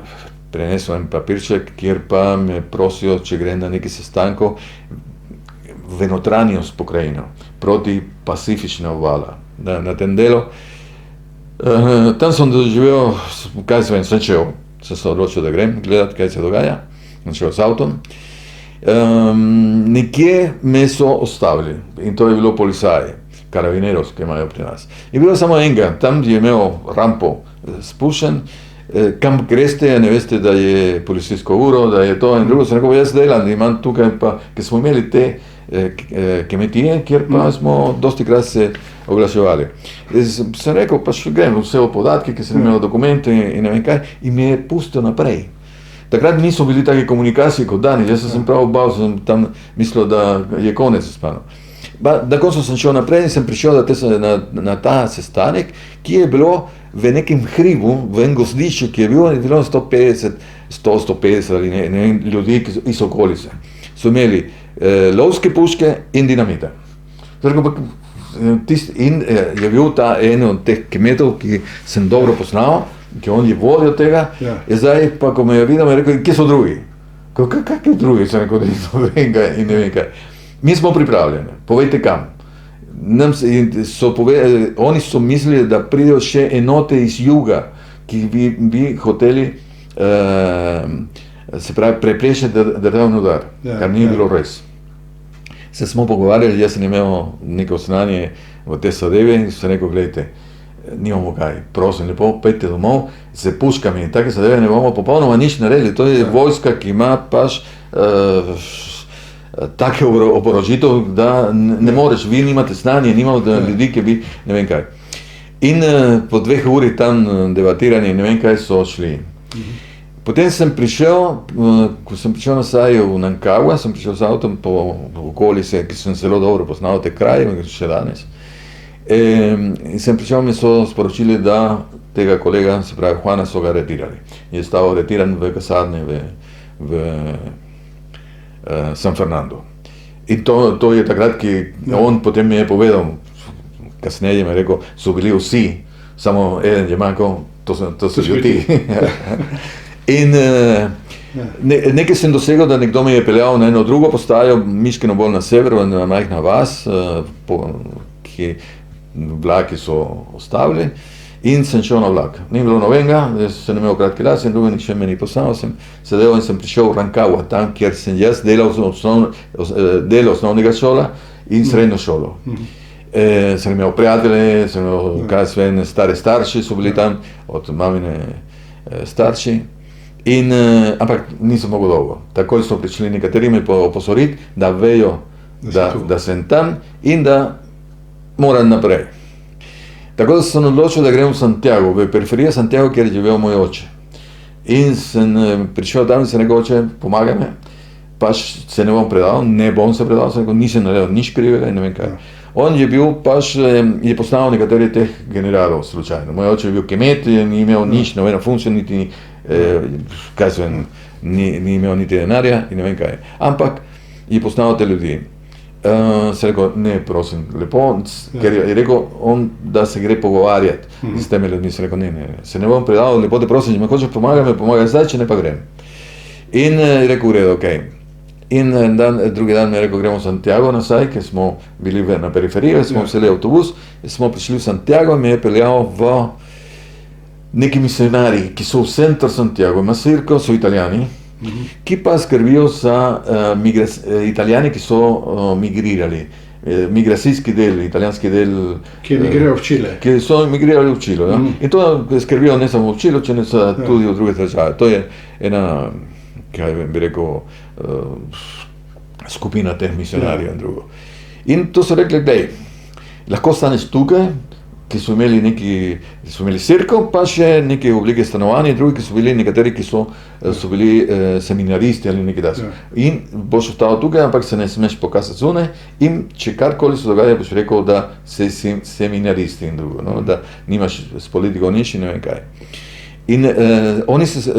prenesel en papirček, kjer pa me prosijo, če grem na neki sestankov v notranjost pokrajino, proti pacifična obala. Na tem delu. Tam sem doživel, kaj sem šel, sem se odločil, da grem gledati, kaj se dogaja, sem šel s avtom. Nekje me so ostavili in to je bilo policaje, karabineros, ki imajo pri nas. Je bilo samo enega, tam je imel rampo spuščen, kam greste, ne veste, da je policijsko uro, da je to in drugo, sem rekel, jaz delam, imam tukaj pa, ker smo imeli te kmetije, kjer pa smo dosti krat se oglaševali. Sem rekel, pa še grem vse o podatke, ki sem imel dokumente in ne vem kaj, in me je pustil naprej. Takrat niso bili take komunikacije kot danes, jaz sem prav bal, sem tam mislil, da je konec s mano. Na koncu sem šel naprej in sem prišel na ta sestanek, ki je bilo v nekem hribu, v en gozdišču, ki je bilo 150 ali ne vem, ljudi iz okolice. So imeli lovske puške in dinamita. In je bil ta en od teh kmetov, ki sem dobro poznal, ki on je vodil tega, je zdaj pa, ko me je videl, me je rekel, kje so drugi? Kakvi drugi? Sem rekel, da niso venga in ne vem kaj. Mi smo pripravljeni, povejte kam. Oni so mislili, da pridejo še enote iz juga, ki bi hoteli se pravi preprečiti državni udar, kar ni bilo res. Se smo pogovarjali, jaz sem imel neko znanje v te zadeve in sem rekel, gledajte, nimamo kaj, prosim, lepo, pejte domov z puškami in take zadeve ne bomo popolnoma nič naredili, to je vojska, ki ima pač take oborožitev, da ne moreš, vi nimate znanje, nimate ljudi, ki bi, ne vem kaj. In po 2 uri tam debatiranje, ne vem kaj, so šli. Potem sem prišel, ko sem prišel nazaj v Nancagua, sem prišel z avtom po okolici, ki sem zelo dobro poznal te kraje, še danes. In sem prišel, mi so sporočili, da tega kolega, se pravi Juana, so ga aretirali. Je stal aretiran v kasarni v San Fernando. In to je takrat, ki on potem mi je povedal, kasneje mi je rekel, so bili vsi, samo eden je manjkal, to so ljudi. In nekaj sem dosegel, da nekdo me je peljal na eno drugo postajo, miškeno bolj na severu, na majhna vas, ki vlaki so ostavili, in sem šel na vlak. Ni bilo novenega, sem imel kratki las in drugo nič me ni poznal, sem sedel in sem prišel v Rancagua, tam, kjer sem jaz delal del osnovnega šola in srednjo šolo. Sem imel prijatelje, sem imel kaj sve stare starši, so bili tam, od mamine starši. Ampak nisem mogel dolgo. Takoj so prišli nekateri me opozoriti, da vejo, da sem tam in da moram naprej. Tako da sem odločil, da grem v Santiago, v periferiji Santiago, kjer je živel moj oče. In sem prišel tam in sem rekel, oče, pomagaj me, pač se ne bom predal, ne bom se predal, sem rekel, nisem naredil nič krivega in ne vem kaj. On je bil pač, je poznal nekateri teh generalov slučajno. Moj oče je bil kemet, ni imel nič, nobeno funkcijo, niti kaj se vem, ni imel niti denarja in ne vem kaj. Ampak je poznal te ljudi. Se rekel, ne, prosim, lepo, ker je rekel on, da se gre pogovarjati s temi ljudmi. Se rekel, ne, se ne bom predal, lepo te prosim, če me hočeš pomagaj zdaj, če ne pa grem. In je rekel, v redu, okej. In drugi dan mi je rekel, gremo v Santiago nazaj, ker smo bili na periferiji, smo vzeli avtobus, smo prišli v Santiago in me je peljal v neki misionarji, ki so v centru Santiago, Masirko, so Italijani, ki pa skrbijo za Italijani, ki so migrirali, migracijski del, italijanski del. Ki emigrirajo v Čile. Ki so emigrirali v Čilo, ja. In to skrbijo ne samo v Čilo, če ne so tudi v druge države. To je ena, kaj bi rekel, skupina teh misionarjev in drugo. In to so rekli, glej, lahko staneš tukaj, ki so imeli cerkev, pa še neke oblike stanovanja, drugi, ki so bili nekateri, ki so bili seminaristi ali nekaj takega. In boš ostal tukaj, ampak se ne smeš pokazati zunaj, in če karkoli se dogaja, boš rekel, da si seminaristi in drugo, no? Da nimaš s politiko nič in ne vem kaj. In oni se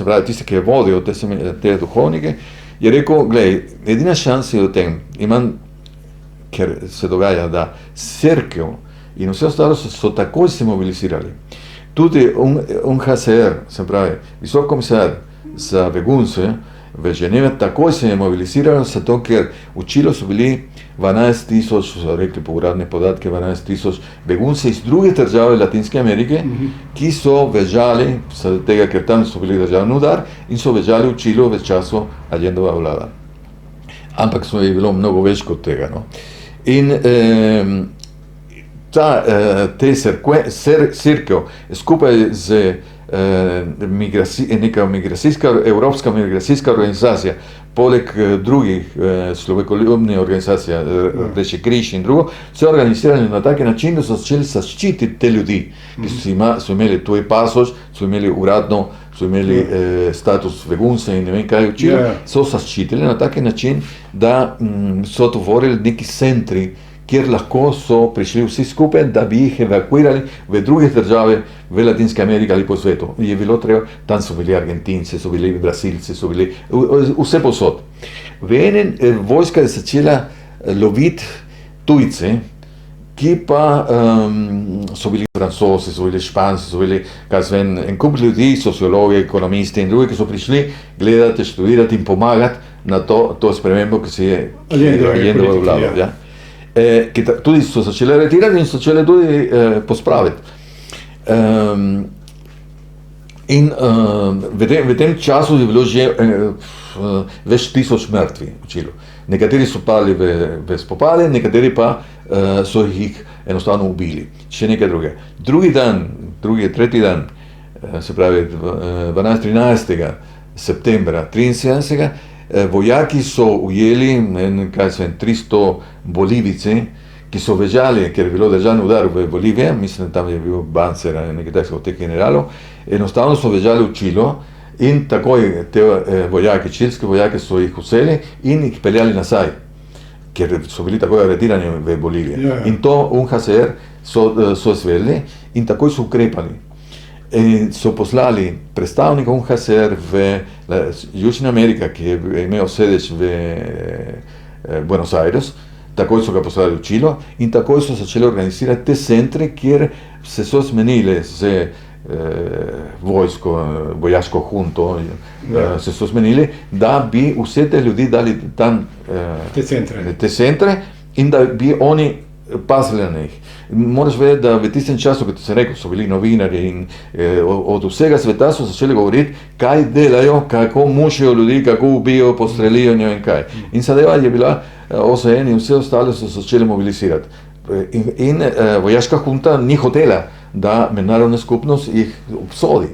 pravi, tisti, ki je vodil te duhovnike, je rekel, glej, edina šansa je v tem, ker se dogaja, da cerkev in vse ostalo so takoj se mobilizirali. Tudi UNHCR, se pravi, visok komisar za begunce v Ženevi, takoj se je mobiliziralo, zato ker v Čilu so bili 12,000, so rekli po uradne podatke, 12,000 begunce iz druge države Latinske Amerike, ki so bežali, zaradi tega, ker tam so bili državni udar, in so bežali v Čilu v času Allendova vlada. Ampak so je bilo mnogo več kot tega, no. In te cerkev skupaj z neka evropska migracijska organizacija, poleg drugih človekoljubnih organizacij, Rdeči križ in drugo, so organizirali na tak način, da so začeli zaščititi te ljudi, ki so imeli tuj pasoš, so imeli uradno, so imeli status begunca in ne vem kaj učili, so zaščitili na tak način, da so tvorili neki centri, kjer lahko so prišli vsi skupaj, da bi jih evakuirali v druge države, v Latinske Amerike ali po svetu. Je bilo treba, tam so bili Argentinci, so bili Brasilci, so bili vse posod. Vojska je začela loviti tujce, ki pa so bili Francozi, so bili Španci, so bili, en kup ljudi, sociologi, ekonomisti in drugi, ki so prišli gledati, študirati in pomagati na to spremembo, ki se je Allendova vlada. Ja. Ki tudi so začeli aretirati in so začeli tudi pospraviti. In v tem času je bilo že več tisoč mrtvih v Čilu. Nekateri so padli v spopade, nekateri pa so jih enostavno ubili. Še nekaj druge. Tretji dan, se pravi 13. septembra 73. Vojaki so ujeli 300 Bolivijce, ki so bežali, ker je bilo državni udar v Boliviji, mislim, tam je bil Banzer ali nekaj takih od teh generalov, enostavno so bežali v Čilo in takoj te vojaki, čilski vojaki so jih vzeli in jih peljali nazaj, ker so bili takoj aretirani v Boliviji. In to UNHCR so izvedeli in takoj so ukrepali. In so poslali predstavnika UNHCR v Južna Amerika, ki je imel sedež v Buenos Aires, takoj so ga poslali v Čilo in takoj so začeli organizirati te centre, kjer se so zmenili z vojaško hunto, se so zmenili, da bi vse te ljudi dali tam te centre in da bi oni pazili na njih. Moraš vedeti, da v tistem času, kot sem rekel, so bili novinarji in od vsega sveta so začeli govoriti, kaj delajo, kako mučijo ljudi, kako ubijo, postrelijo in ne vem kaj. In zadeva je bila OZN in vse ostale so začeli mobilizirati. In vojaška hunta ni hotela, da mednarodna skupnost jih obsodi.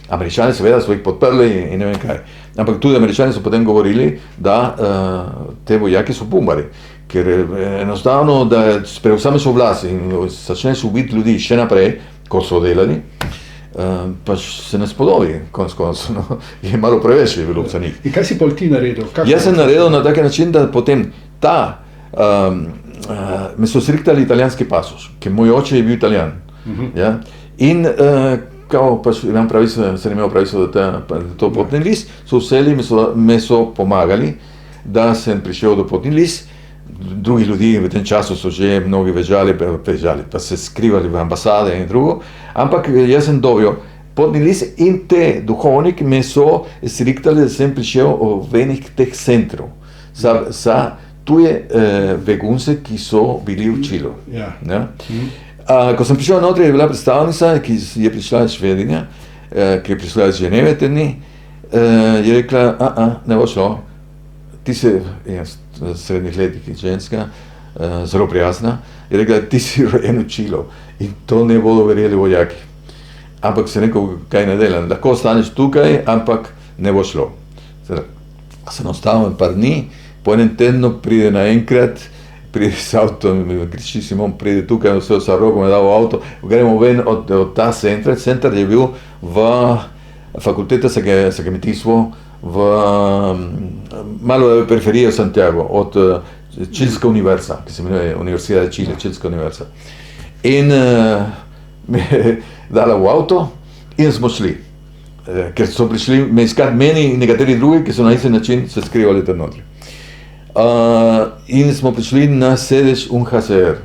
Američani seveda so jih podprli in ne vem kaj. Ampak tudi Američani so potem govorili, da te vojaki so bumbari. Ker enostavno, da prevzameš oblast in začneš ubiti ljudi še naprej, kot so delali, pa se ne spodobi, konec koncev, no, je malo preveč je bilo za njih. In kaj si pol ti naredil? Jaz sem naredil na tak način, da potem me so sriktali italijanski pasoš, ker moj oče je bil Italijan. Ja? In kao pač imam pravico, sem imel pravico, da to potni list, so vzeli, me so pomagali, da sem prišel do potni list. Drugi ljudi v tem času so že mnogi bežali, pa se skrivali v ambasade in drugo, ampak jaz sem dobil potni list in te duhovniki me so sriktali, da sem prišel v enih teh centrov za tuje begunce, ki so bili v Čilu. Ja. Ko sem prišel notri, je bila predstavnica, ki je prišla iz Švedinja, ki je prišla iz Ženeve te dni, je rekla, ne bo šlo, ti si srednjih letih ženska, zelo prijazna, je rekla, ti si rojen v Čilu in to ne bodo verjeli vojaki. Ampak sem rekel, kaj ne delam, lahko ostaneš tukaj, ampak ne bo šlo. Sem ostal par dni, po enem tednu pride naenkrat pride s avtom, kriči Simon, pride tukaj, vse sa roko me dal v avto, gremo ven od ta center. Center je bil v fakulteta za kmetijstvo, v malo periferije Santiago, od Čilska univerza, ki se imenuje Universidad de Chile, Čilska univerza. In me je dala v avto in smo šli. Ker so prišli me iskat meni in nekateri drugi, ki so na isti način se skrivali tam notri. In smo prišli na sedež UNHCR,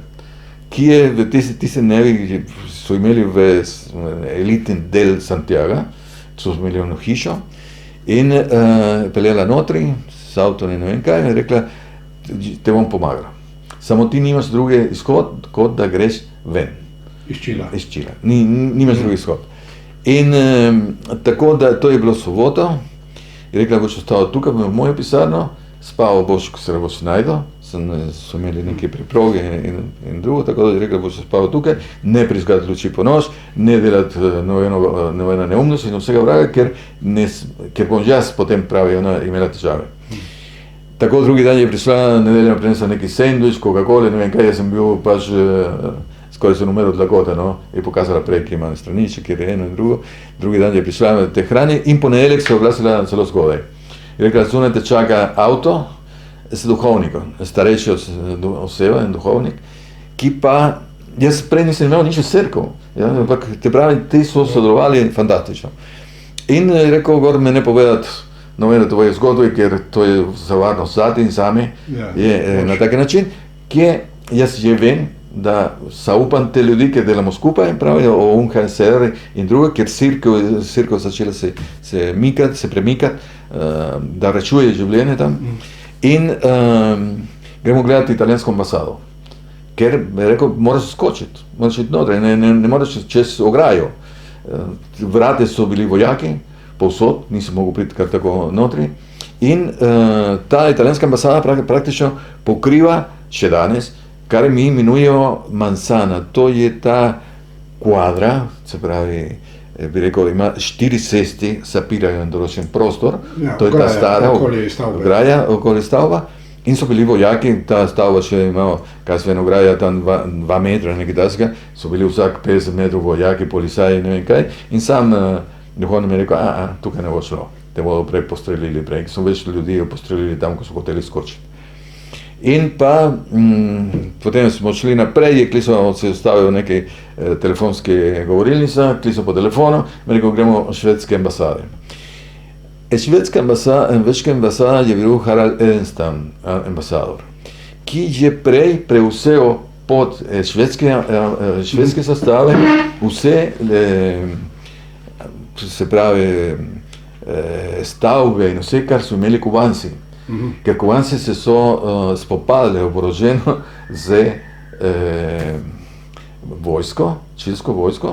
ki je v tiste dnevi so imeli v elitni del Santiaga, so imeli eno hišo in peljala notri s avtom in ne vem kaj, in rekla, te bom pomagala. Samo ti nimaš druge izhod, kot da greš ven. Iz Čila. Nimaš drugi izhod. In tako da to je bilo soboto, je rekla, boš ostal tukaj v mojo pisarno, spal boš, ko se boš najdel, so imeli neke preproge in drugo, tako da je rekla, boš spal tukaj, ne prižgati luči po noč, ne delati nobena neumnost in vsega vraga, ker bom jaz potem pravi, ona imela težave. Tako drugi dan je prišla, nedeljno prinesla neki sendvič, Coca-Cola, ne vem kaj, jaz sem bil pač skoraj sem umrl od lakote, no, je pokazala prej, ki ima straniček, kjer je eno in drugo. Drugi dan je prišla na te hrani in ponedeljek se oglasila celo zgodaj. Je rekla, zunaj te čaka avto s duhovnikom, starejši oseba in duhovnik, ki pa, jaz prej nisem imel nič v cerkev, ja, ampak te pravi, ti so sodelovali fantastično. In je rekel, gor me ne povedati novene tvoje zgodbe, ker to je za varnost zati in sami, je na tak način, kje jaz že vem, da zaupam te ljudi, ker delamo skupaj, pravijo o UNHCR in drugo, ker cerkev začela se premikati, da rečuje življenje tam. In gremo gledati italijansko ambasado, ker je rekel, moraš skočiti, moraš iti notri, ne moraš čez ograjo. Vrate so bili vojaki, povsod, nisem mogel priti kar tako notri. In ta italijanska ambasada praktično pokriva še danes, kar mi imenujejo Manzana, to je ta kvadra, se pravi, bi rekel, ima 4 cesti, zapirajo en določen prostor, to je ta stara ograja okoli stavba, in so bili vojaki, ta stavba še imala, kaj se eno ograja, tam 2 metra, nekaj tasega, so bili vsak 50 metrov vojaki, policaji, ne vem kaj, in sam duhovnik mi je rekel, tukaj ne bo šlo, te bodo prej postrelili prej, so več ljudi postrelili tam, ko so hoteli skočiti. In pa potem smo šli naprej, kli so se ustavili nekaj telefonske govorilnice, kli so po telefonu, in rekel, gremo v švedske ambasade. Švedska ambasada je bil Harald Edelstam, ambasador, ki je prej prevzel pod švedske sastave vse, se pravi, stavbe in vse, kar so imeli Kubanci. Ker Kubanci se so spopadali oboroženo z vojsko, čilsko vojsko,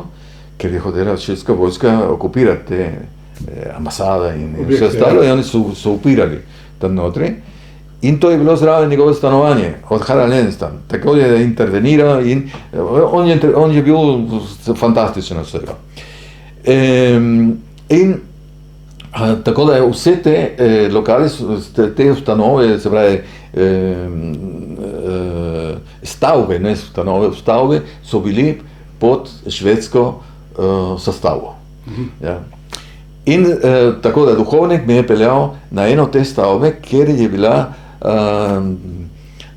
ker je hotela čilska vojska okupirati te ambasade in vse ostalo, in oni so upirali tam notri. In to je bilo zraven njegove stanovanje od Harald Edelstam. Tako je interveniral in on je bil fantastičen od vsega. In tako da vse te lokali, te ustanove, se pravi stavbe, ne stavbe, so bili pod švedsko sastavo. Ja. In tako da duhovnik me je peljal na eno te stavbe, kjer je bila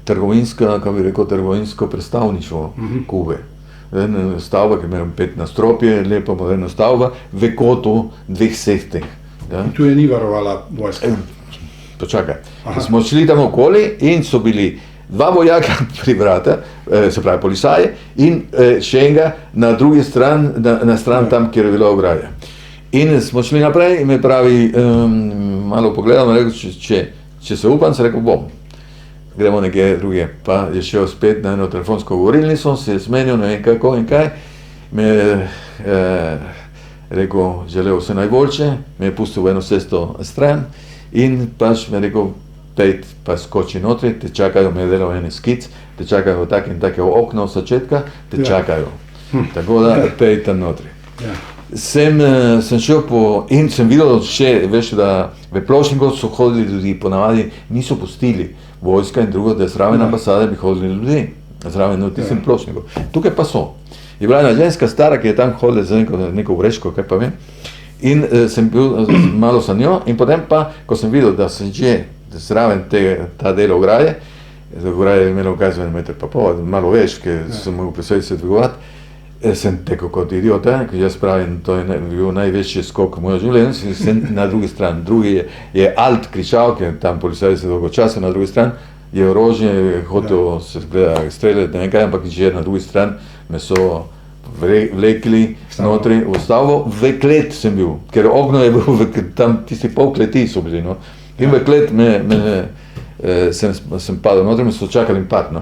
trgovinska, kako bi rekel, trgovinsko predstavništvo Kube. Stavba, ki ima 5 nadstropje, lepa moderna stavba, v kotu 2 sektih. Ja. Tu je ni varovala vojska. Počakaj. Smo šli tam okoli in so bili 2 vojaka pri vrata, se pravi policaji, in še enega na drugi stran, na stran tam, kjer je bila ograja. In smo šli naprej in me pravi, malo pogledal, rekel, če se upam, se rekel, bom. Gremo nekje druge. Pa je šel spet na eno telefonsko govorilnico, se je zmenil, ne vem kako in kaj. Me rekel, želel vse najboljše, me je pustil v eno cesto stran in pač me rekel, pejt pa skoči notri, te čakajo, me je delal en skic, te čakajo tak in take okno od začetka, te čakajo. Tako da pejt tam notri. Sem šel in sem videl še, veš, da v Pločniku so hodili ljudi, ponavadi niso pustili, vojska in drugo, da zraven ambasade bi hodili ljudje, zraven v tistem pločniku. Tukaj pa so. Je bila ena ženska stara, ki je tam hodila za neko vrečko, kaj pa vem, in sem bil malo sa njo, in potem pa, ko sem videl, da sem že zraven ta del ograje, ograje je imelo kazven meter pa pol, malo več, ki sem mogel presveč se dvigovati, sem tekel kot idiota, ker jaz pravim, to je bil največji skok v moje življenje, sem na drugi strani. Drugi je alt kričal, ker tam policaj se dolgo časa, na drugi strani je orožje, hotel se streljati, ne vem kaj, ampak že na drugi strani me so vlekli notri v stavbo, v klet sem bil, ker okno je bil, tam tisti pol kleti so bili, no. In v klet sem padel notri, me so čakali pad, no.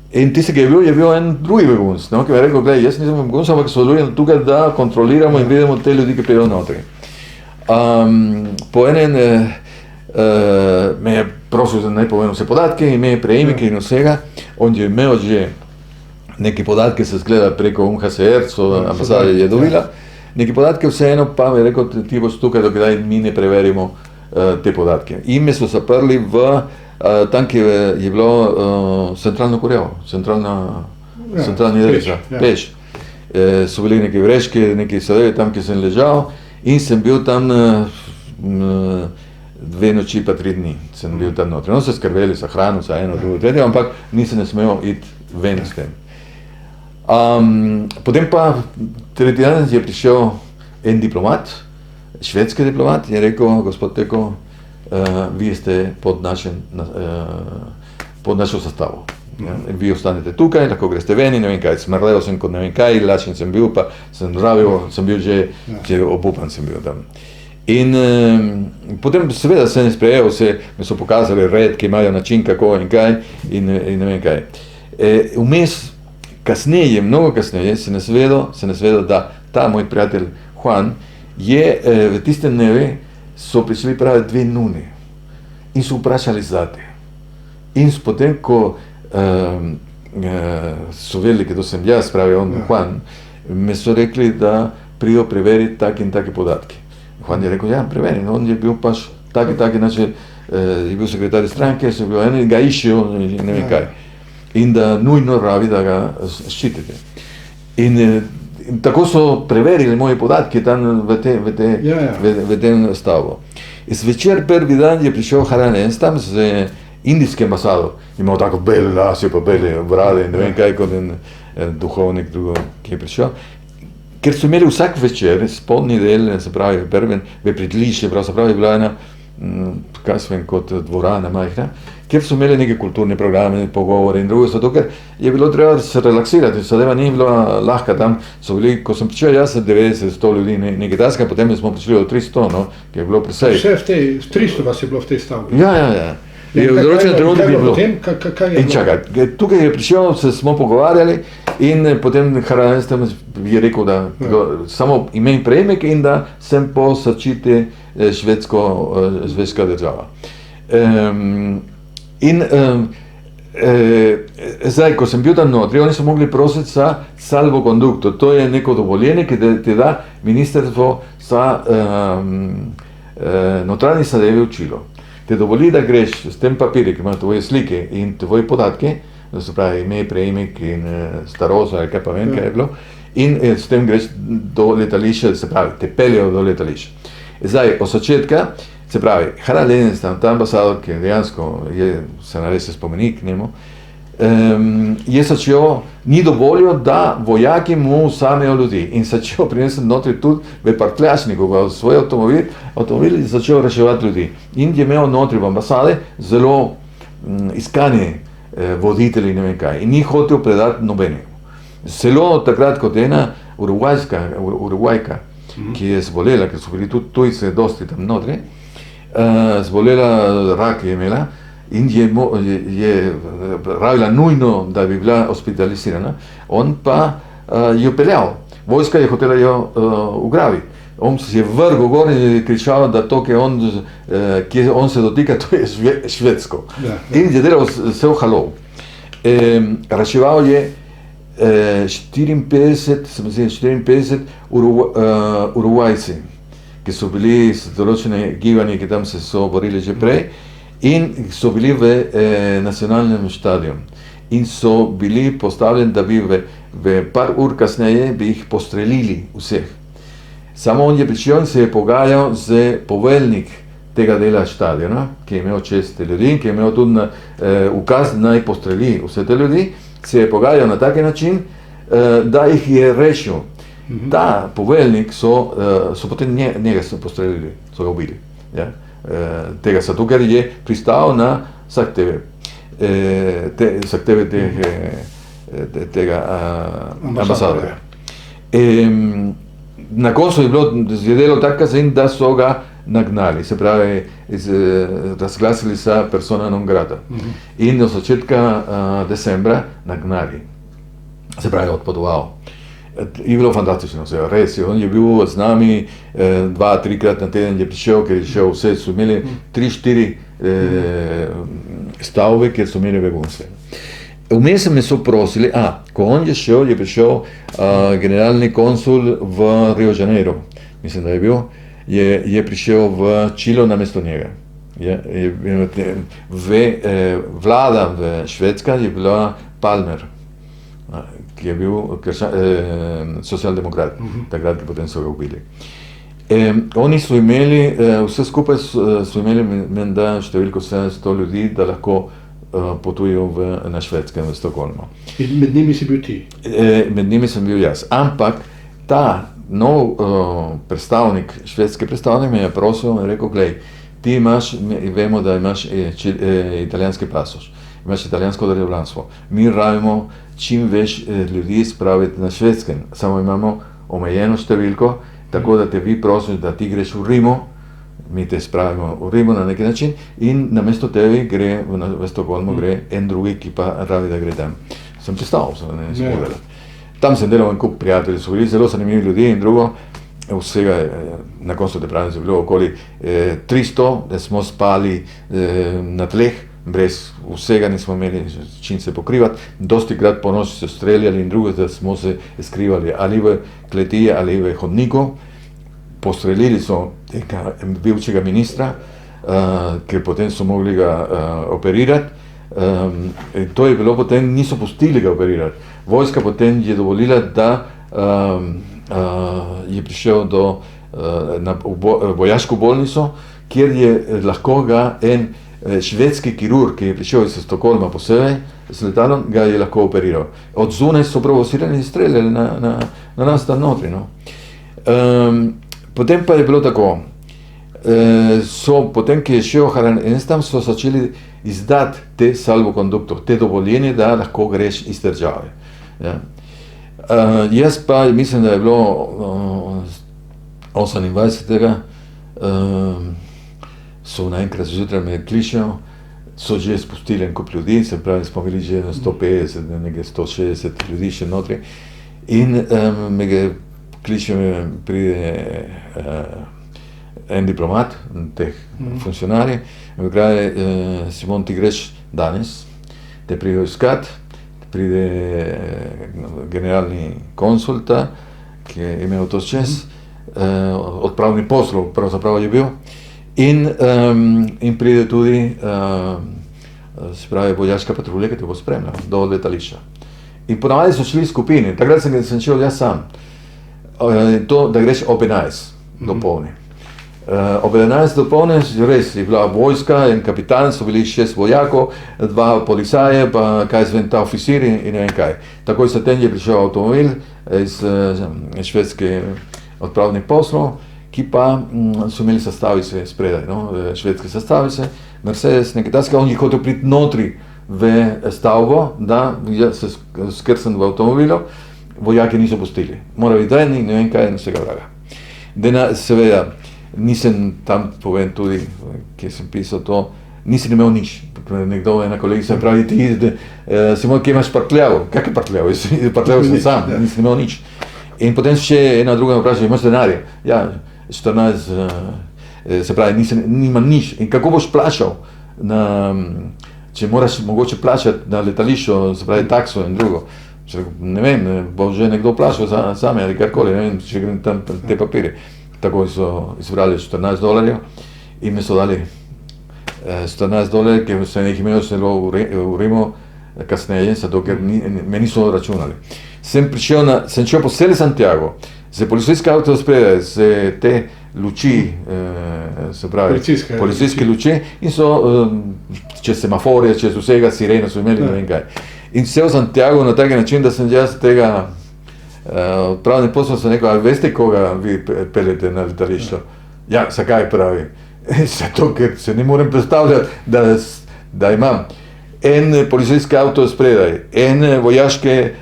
In tisti, ki je bil en drugi begunc, no, ki mi je rekel, gledaj, jaz nisem begunc, ampak sodelujem tukaj, da kontroliramo in vidimo te ljudi, ki pridejo notri. Po enem me je prosil, da naj povem vse podatke, ime, prejemke in vsega. On je imel že neke podatke, se zgleda preko UNHCR, so ambasade je dobila. Neke podatke vseeno, pa mi je rekel, ti boš tukaj, dokaj mi ne preverimo te podatke. In me so zaprli v tam, ki je bilo centralno Korejo, centralni del, peš. So bili neki vrečki, neki sadevi tam, ki sem ležal, in sem bil tam 2 noči pa 3 dni, sem bil tam notri. No, se skrbeli za hrano, za eno, drugo, tretjo, ampak nisem ne smel iti ven s tem. Potem pa tretji dan je prišel en diplomat, švedski diplomat, in je rekel, gospod Teko, vi ste pod našo zastavo. Vi ostanete tukaj, lahko greste ven in ne vem kaj, smrlel sem kot ne vem kaj, lačen sem bil, pa sem zdravil, sem bil že obupan sem bil tam. In potem seveda se ne sprejel, mi so pokazali red, ki imajo način kako in kaj in ne vem kaj. Vmes, kasneje, mnogo kasneje, se nasvedel, da ta moj prijatelj Juan je v tistem dnevi so prišli pravi 2 nuni in so vprašali zate. In potem, ko so vedeli, kdo sem jaz, pravi on Juan, me so rekli, da prijo preveriti tak in take podatke. Juan je rekel, ja, preveri, on je bil pač tak, inače je bil sekretar stranke, so bil en in ga išel, ne vem kaj. In da nujno rabi, da ga ščitite. In tako so preverili moje podatke tam v tem stavbo. Zvečer prvi dan je prišel Haranens tam z indijske ambasado, imel tako bele lasje, pa bele brade in ne vem kaj, kot en duhovnik drugo, ki je prišel. Ker so imeli vsak večer, spodnji del, se pravi, v pritličju, pravzaprav je bila ena, kaj sem kot dvorana majhna, kjer so imeli neke kulturne programe, pogovore in drugo, zato ker je bilo treba se relaksirati, zadeva ni bila lahka, tam so bili, ko sem prišel jaz, 90-100 ljudi, nekaj taska, potem smo prišli do 300, no, ki je bilo presej. Vse v tej, 300 vas je bilo v tej stavbi? Ja. In čakaj, tukaj je prišel, se smo pogovarjali in potem Haranens tam je rekel, da samo ime in prejemek in da sem po začeti švedska država. Zdaj, ko sem bil tam notri, oni so mogli prositi za salvokondukto, to je neko dovoljenje, ki ti da ministrstvo za notranje zadeve učilo. Te dovoli, da greš s tem papirjem, ki ima tvoje slike in tvoje podatke, da se pravi ime, prejemek in starost ali kaj pa vem, kaj je bilo, in s tem greš do letališča, se pravi, te peljejo do letališča. Zdaj, od začetka, se pravi, Haranens, ta ambasador, ki dejansko se naredi spomenik njemu, je začel, ni dovolil, da vojaki mu vzamejo ljudi in začel prinesiti notri tudi v prtljažniku, v svoj avtomobil in začel reševati ljudi. In je imel notri v ambasade zelo iskani voditelji, ne vem kaj, in ni hotel predati nobenemu. Celo takrat, kot ena Urugvajka, ki je zbolela, ker so bili tudi tujci dosti tam notri, zbolela, rak je imela, in je rabila nujno, da bi bila hospitalizirana, on pa jo peljal. Vojska je hotela jo ugrabiti. On se je vrgel gor in je kričal, da to, kje on se dotika, to je švedsko. In je delal vse v halov. Reševal je 54 Urugvajci, ki so bili z določene gibanje, ki tam se so borili že prej, in so bili v nacionalnem stadionu. In so bili postavljeni, da bi v par ur kasneje bi jih postrelili vseh. Samo on je prišel in se je pogajal z poveljnik tega dela stadiona, ki je imel čez te ljudi, ki je imel tudi ukaz, naj postreli vse te ljudi, se je pogajal na taki način, da jih je rešil. Ta poveljnik so potem njega so postrelili, so ga ubili. Ja? Tega zato, ker je pristal na zahteve tega ambasadorja. Na koncu je bilo zvedelo tako, da so ga nagnali, se pravi, razglasili sa persona non grata. In od začetka decembra nagnali, se pravi, odpotoval. Je bilo fantastično, res je, on je bil z nami 2-3 krat na teden, je prišel, ker je šel vse, so imeli 3-4 stavbe, kjer so imeli begunce. Vmes me so prosili, ko on je šel, je prišel generalni konsul v Rio Janeiro, mislim, da je bil, je prišel v Čilo namesto njega. Vlada v Švedska je bila Palmer, ki je bil socialdemokrat, takrat, ki potem so ga ubili. Oni so imeli, vse skupaj so imeli menda številko 700 ljudi, da lahko potujejo na Švedskem, v Stokholmu. In med njimi si bil ti? Med njimi sem bil jaz, ampak ta nov predstavnik, švedski predstavnik me je prosil in rekel, glej, ti imaš, vemo, da imaš italijanski pasoš, imaš italijansko državljanstvo, mi rabimo čim več ljudi spraviti na Švedskem, samo imamo omejeno številko, tako da te vi prosiš, da ti greš v Rimu, mi te spravimo v Rimu na neki način in namesto tebi gre v Stokholmu gre en drugi, ki pa rabi, da gre tam. Sem pristal, tam sem delal en kup prijatelji, so bili zelo zanimivi ljudi in drugo, vsega, na koncu te pravim, je bilo okoli 300, da smo spali na tleh, brez vsega nismo imeli čim se pokrivati, dosti krat po noči so streljali in drugo, da smo se skrivali ali v kleti ali v hodniku. Postrelili so tega bivšega ministra, ker potem so mogli ga operirati. To je bilo potem, niso pustili ga operirati. Vojska potem je dovolila, da je prišel na vojaško bolnico, kjer je lahko ga en švedski kirurg, ki je prišel iz Stokholma posebej s letalom, ga je lahko operiral. Od zunaj so provocirali in streljali na nas tam notri. No. Potem pa je bilo tako, potem, ki je šel Harald Enstam, so začeli izdati te salvokonduktor, te dovoljenje, da lahko greš iz države. Ja. Jaz pa mislim, da je bilo 28. So naenkrat zjutraj me kličejo, so že spustili en kup ljudi, se pravi, smo bili že 150, nekaj 160 ljudi še notri. In me kličejo, pride en diplomat, teh funkcionarjev, in pravi, Simon, ti greš danes, te pridejo iskat, pride generalni konsulta, ki je imel to čas, odpravni poslov pravzaprav je bil, in pride tudi, se pravi, vojaška patrulja, ki te bo spremljala do letališča. In ponavadi so šli skupini, takrat sem šel jaz sam, da greš ob 11 dopolni. Ob 11 dopolni, res je bila vojska, en kapitan, so bili 6 vojakov, 2 policaje, pa kaj zvem ta oficiri in ne vem kaj. Takoj se tem je prišel avtomobil iz švedske odpravnih poslov, ki pa so imeli sestavice spredaj, švedske sestavice, Mercedes, nekaj taskega, on je hotel priti notri v stavbo, da se skrsen v avtomobilu, vojaki niso pustili. Mora biti ven in ne vem kaj, in vsega vraga. Seveda, nisem tam, povem tudi, kjer sem pisal to, nisem imel nič. Nekdo, ena kolegica pravi, ti, Simon, kje imaš prtljav? Kak je prtljav? Prtljav sem sam, nisem imel nič. In potem še ena druga me vpraša, imaš denarje? Ja, 14, se pravi, nimam nič. In kako boš plačal, če moraš mogoče plačati na letališču, se pravi, takso in drugo. Ne vem, bo že nekdo plačal za me ali karkoli, ne vem, če grem tam te papiri. Takoj so izbrali $14 in mi so dali sta nas dole, ki sem jih imel celo v Rimu, kasneje, zato ker me niso računali. Sem šel po celi Santiago, z policijske avto spredaj, z te luči, se pravi, policijske luči, in so čez semaforje, čez vsega, sirene so imeli, ne vem kaj. In cel Santiago na tak način, da sem jaz tega odpravni posel, sem rekel, ali veste, koga vi peljete na letališče? Ja, zakaj pravi? Zato, ker se ne morem predstavljati, da imam en policijski avto spredaj, en vojaške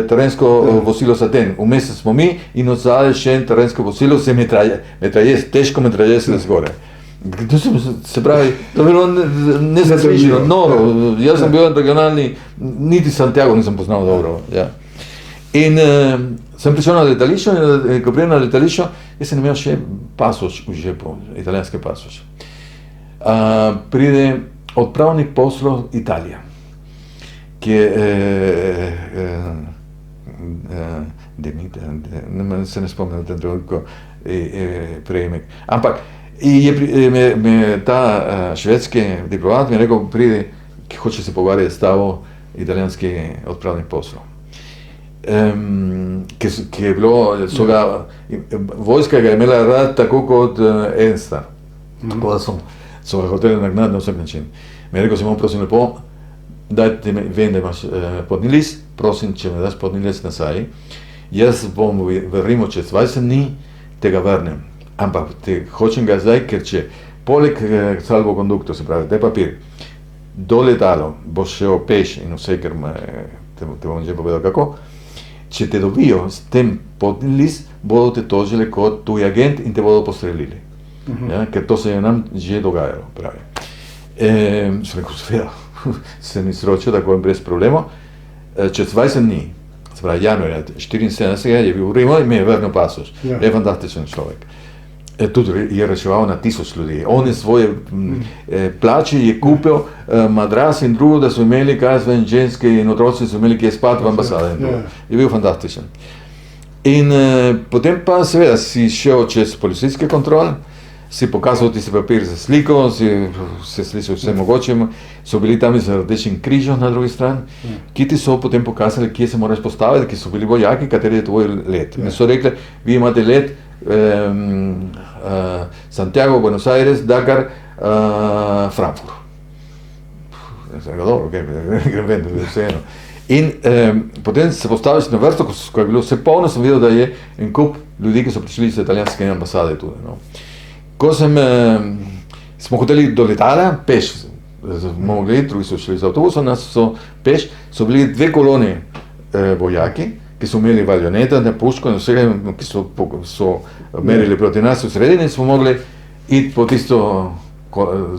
terensko vozilo Saten, vmes smo mi in od zadaj še en terensko vozilo, težko metraljes zgore. Se pravi, to je bilo nezaslišano, noro. Jaz sem bil regionalni, niti Santiago nisem poznal dobro. Ja. In sem prišel na letališče, in ko prijem na letališče, jaz sem imel še pasoš v žepu, italijanski pasoš. Pride odpravnik poslov Italija, ki je se ne spomnim ten trenutko prejemek. Ampak ta švedski diplomat mi je rekel, pridi, ki hoče se pogovarjati s tabo italijanski odpravnik poslov. Ki je bilo, vojska ga je imela rad tako kot en star. Tako da so ga hoteli nagnati na vsak način. Mi je rekel, Simon, prosim lepo, dajte mi, vem, da imaš potni list, prosim, če me daš potni list nazaj, jaz bom v Rimu čez 20 dni, tega vrnem. Ampak te hočem ga zdaj, ker če poleg salvokonduktor, se pravi, te papir, do letalo boš šel peš in vse, ker te bom že povedal kako, če te dobijo s tem potni list, bodo te tožili kot tuj agent in te bodo postrelili. Ja, ker to se je nam že dogajalo, pravi. Sem rekel, seveda, se mi sročil, tako je brez problema. Čez 20 dni, se pravi januarja 74. je bil v Rimu in mi je vrnil pasoš. Je fantastičen človek. Tudi je reševal na 1000 ljudi. On je svoje plače je kupil, madras in drugo, da so imeli, kaj so ženske in otroci so imeli kje spati v ambasadi. Je bil fantastičen. In potem pa seveda si šel čez policijske kontrole, si pokazal tisti papir za sliko, si se slišal vse mogoče, so bili tam z rdečim križom na drugi strani, ki ti so potem pokazali, kje se moraš postaviti, ki so bili vojaki, kateri je tvoj let. In so rekli, vi imate let Santiago, Buenos Aires, Dakar, Frankfurt. Jaz sem rekel, dobro, grem ven, da je vseeno. In potem se postaviš na vrsto, ko je bilo vse polno, sem videl, da je en kup ljudi, ki so prišli iz italijanske ambasade tudi. Ko smo hoteli do letala, peš, mogli, drugi so šli z avtobusom, nas so peš, so bili 2 koloni vojaki, ki so imeli valjoneta, puško in vsega, ki so merili proti nas v sredini, smo mogli iti po tisto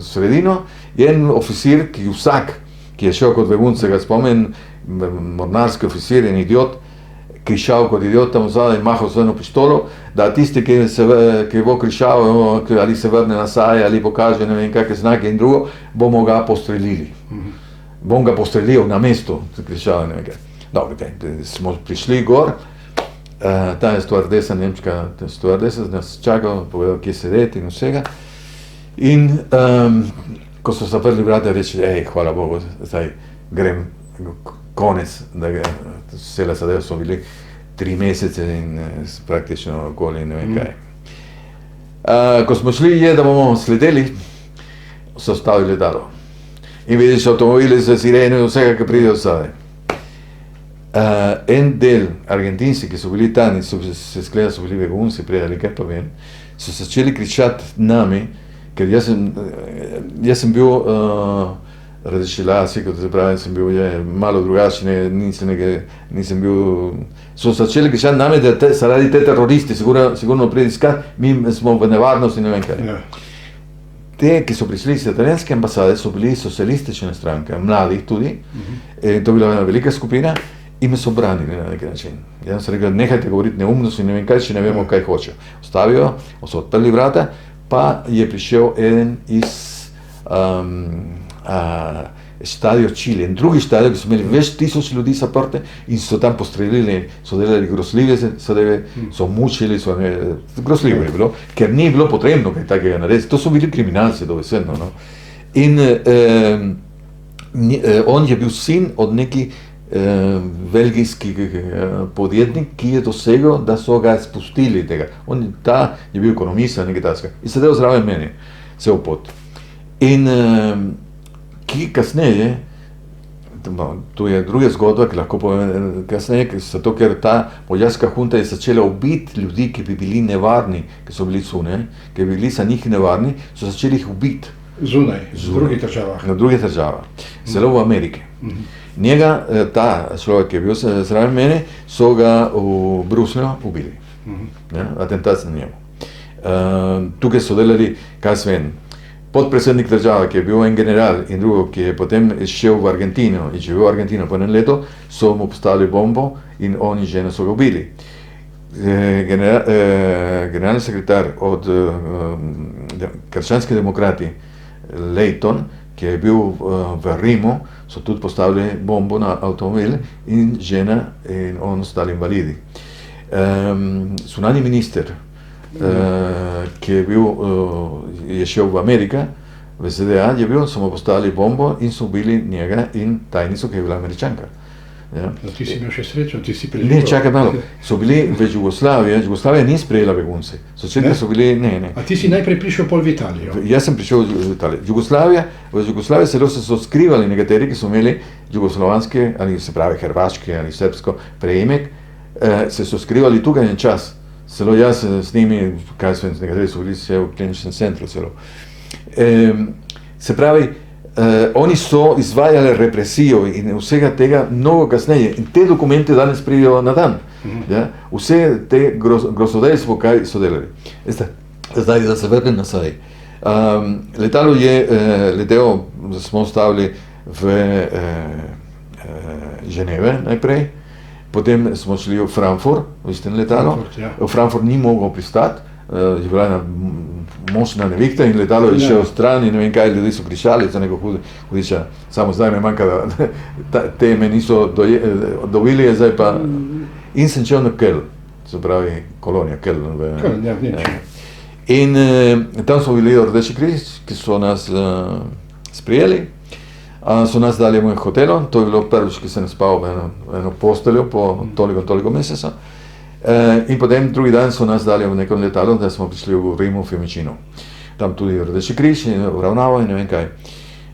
sredino. En oficir, ki je šel kot begunec, se ga spomnim, mornarski oficir, en idiot, krišal kot idiot tam vzadaj in mahal z eno pištolo, da tisti, ki bo krišal, ali se vrne nazaj, ali pokaže ne vem kakšne znake in drugo, bomo ga postrelili. Bom ga postrelil na mestu, krišal ne vem kaj. Dobro, smo prišli gor, ta je stewardesa, nemška stewardesa, nas čakal, povedal, kje sedeti in vsega. In ko so zaprli vrata, reči, hvala Bogu, zdaj grem, konec, da cela zadeva so bili 3 mesece in praktično okoli ne vem kaj. Ko smo šli, da bomo sledeli, so stavili letalo. In vidiš avtomobile z sireno in vsega, ki pridejo zadaj. En del Argentinci, ki so bili tam in se skleda, so bili begunci, ali kaj pa vem, so začeli kričati nami, ker jaz sem bil razrešilasi, kot se pravi, sem bil malo drugačen, nisem bil, so začeli kričati nami, da zaradi te teroristi sigurno pride iskat, mi smo v nevarnosti, ne vem kaj. Te, ki so prišli iz italijanske ambasade, so bili socialistične stranke, mladih tudi, to je bila ena velika skupina, in me so branili na neki način. Jaz sem rekel, nehajte govoriti neumnosti, ne vem kaj, če ne vemo, kaj hoče. Ostavijo, so odprli vrata, pa je prišel eden iz štadijo Čile, in drugi štadijo, ki so imeli več 1000 ljudi zaprte in so tam postrelili, so delali grozljive zadeve, so mučili, grozljivo je bilo, ker ni bilo potrebno kaj takega narediti. To so bili kriminalci, dobesedno. In on je bil sin od nekih belgijskih podjetnik, ki je dosegel, da so ga spustili tega. Ta je bil ekonomist ali nekaj takega. In sedel zraven meni, cel pot. In ki kasneje, to je druga zgodba, ki lahko povem kasneje, zato ker ta vojaška hunta je začela ubiti ljudi, ki bi bili nevarni, ki so bili cune, ki bi bili za njih nevarni, so začeli jih ubiti. Zunaj, v drugih državah. Na drugih državah, celo v Ameriki. Njega, ta človek, ki je bil zraven mene, so ga v Bruslju ubili. Atentat na njemu. Tukaj so delali, kaj se vem, podpredsednik države, ki je bil en general in drugo, ki je potem šel v Argentino in živel v Argentino po enem letu, so mu postavili bombo in oni žene so ga ubili. Generalni sekretar od krščanskih demokrati, Leighton, ki je bil v Rimu, so tudi postavili bombo na avtomobil in žena in on ostali invalidi. Zunanji minister, ki je bil, je šel v Amerika, v ZDA je bil, so mu postavili bombo in so ubili njega in tajnico, ki je bila Američanka. Ja. Ti si imel še srečo, ti si preživel. Ne, čakaj malo. So bili v Jugoslaviji, Jugoslavija ni sprejela begunce. Sočetni so bili, ne. A ti si najprej prišel pol v Italijo? Jaz sem prišel v Italijo. V Jugoslaviji so skrivali nekateri, ki so imeli jugoslovanske, ali se pravi hrvaške ali srbsko prejemek, se so skrivali tukaj en čas. Celo jaz s njimi, kaj sem, nekateri so bili v kliničnem centru celo. Se pravi, oni so izvajali represijo in vsega tega mnogo kasneje in te dokumente danes pridejo na dan. Ja? Vse te grozodejstvo, kaj so delali. Zdaj, da se vrnem nazaj. Letalo je letelo, smo stavili v Ženeve najprej, potem smo šli v Frankfurt, v istem letalo. V Frankfurt ni mogel pristati, je bila ena močna nevihta in letalo je šel stran in ne vem kaj, ljudi so kričali za neko hudiča. Samo zdaj me manjka, da te me niso dobili, zdaj pa... In sem šel na Köln, se pravi kolonija Köln v Nemčiji. In tam smo bili Rdeči križ, ki so nas sprijeli, so nas dali v moj hotelu, to je bilo prvič, ki sem spal v eno posteljo po toliko meseca. In potem drugi dan so nas dali v neko letalo, da smo prišli v Rimu, v Fiumicino. Tam tudi Rdeči križ in uravnavo in ne vem kaj.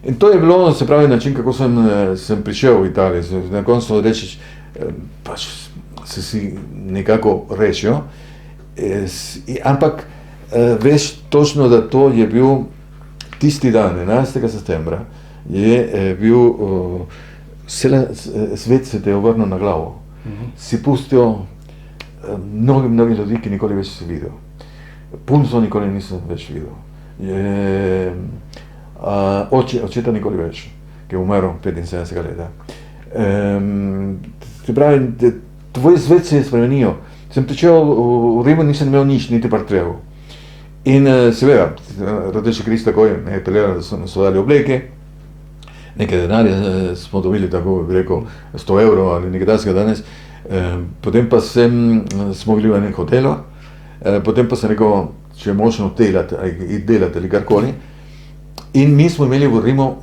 In to je bilo, se pravi, način, kako sem prišel v Italijo. Na koncu reči, pač se si nekako rešil, ampak veš točno, da to je bil tisti dan, 11. septembra, je bil, svet se te je obrnil na glavo. Si pustil mnogi ljudi, ki nikoli več si videl. Punco nikoli nisem več videl. Očeta nikoli več, ki je umrl 75 leta. Se pravi, tvoj svet se je spremenil. Sem pričel v Rimu, nisem imel nič, niti partrev. In seveda, Rdeči križ takoj je peljal, da so nas dali obleke, nekaj denarja smo dobili, tako bi rekel, 100 evrov ali nekaj takega danes. Potem pa smo bili v enem hotelu, potem pa sem rekel, če je možno delati ali karkoli. In mi smo imeli v Rimu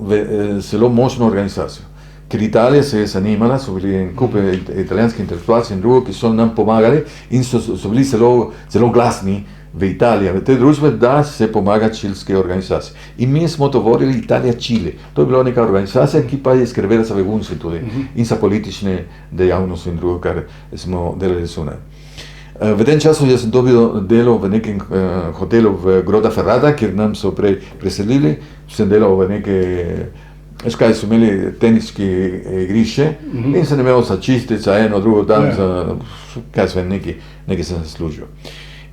zelo močno organizacijo, ker Italija se je zanimala, so bili en kup italijanskih intelektualcev in drugo, ki so nam pomagali in so bili zelo glasni v Italiji, v tej družbi, da se pomaga čilske organizacije. In mi smo to vodili Italija-Čile. To je bila neka organizacija, ki pa je skrbela za begunce tudi in za politične dejavnosti in drugo, kar smo delali zunaj. V tem času jaz sem dobil delo v nekem hotelu v Grottaferrata, kjer nam so prej preselili. Sem delal v neke, veš kaj, so imeli teniški igrišče in sem imel za čistica, eno, drugo tam, kaj sem nekaj sem služil.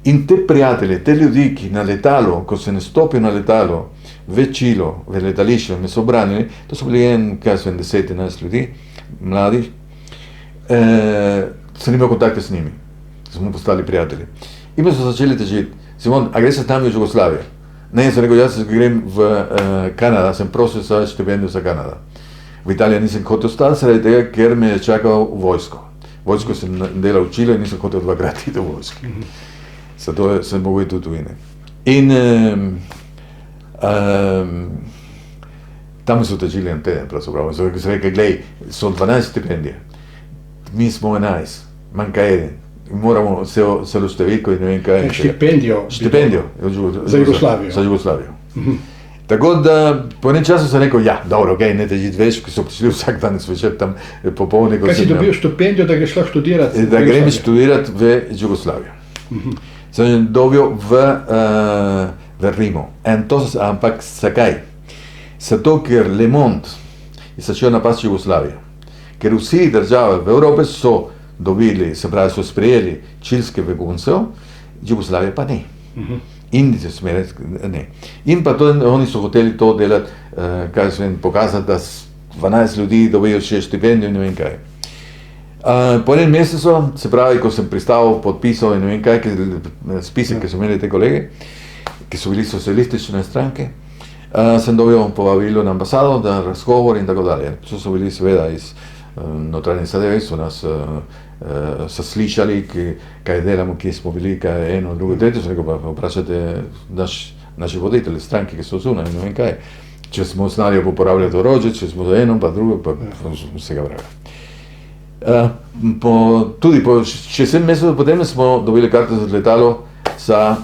In te prijatelje, te ljudi, ki na letalo, ko se ne stopijo na letalo, v Čilo, v letališču, me so branili, to so bili 10-11 ljudi, mladih, sem imel kontakte s njimi, smo postali prijatelji. In me so začeli težiti, Simon, a greš se tam v Jugoslavijo? Ne, sem rekel, jaz grem v Kanada, sem prosil za štipendijo za Kanada. V Italiji nisem hotel ostati, zaradi tega, ker me je čakal vojsko. Vojsko sem delal v Čile in nisem hotel dvakrat iti v vojsko. Zato sem mogel iti v tujine. In Tam so težili en teden, pravzaprav. So rekli, glej, so 12 štipendije, mi smo 11, manjka eden. Moramo celo številko in ne vem kaj. Štipendijo. Za Jugoslavijo. Za Jugoslavijo. Tako da po enem času sem rekel, ja, dobro, okej, ne težiti več, ki so prišli vsak dan zvečer tam popolne. Kaj si dobil štipendijo, da greš lahko študirati? Da grem študirati v Jugoslavijo. Sem dobil v Rimu. Ampak zakaj? Zato, ker Le Monde je začel napasti Jugoslavijo. Ker vsi države v Evropi so dobili, se pravi, so sprejeli čilske beguncev, Jugoslavija pa ne. Indijce smere, ne. In pa to, oni so hoteli to delati, kaj se vem, pokazati, da 12 ljudi dobijo še štipendijo in ne vem kaj. Po enem mesecu, se pravi, ko sem pristal, podpisal in ne vem kaj, spise, ki so imeli te kolege, ki so bili socialistične stranke, sem dobil povabilo na ambasado, da razgovor in tako dalje. To so bili seveda iz notranje zadeve, so nas slišali, kaj delamo, kje smo bili, kaj je eno, drugo, tretje, so rekel, pa vprašate naši voditelji stranke, ki so zunaj, ne vem kaj. Če smo znali uporabljati orožje, če smo za eno, pa drugo, pa vsega vraga. Tudi po 6 mesecev potem smo dobili karto za letalo za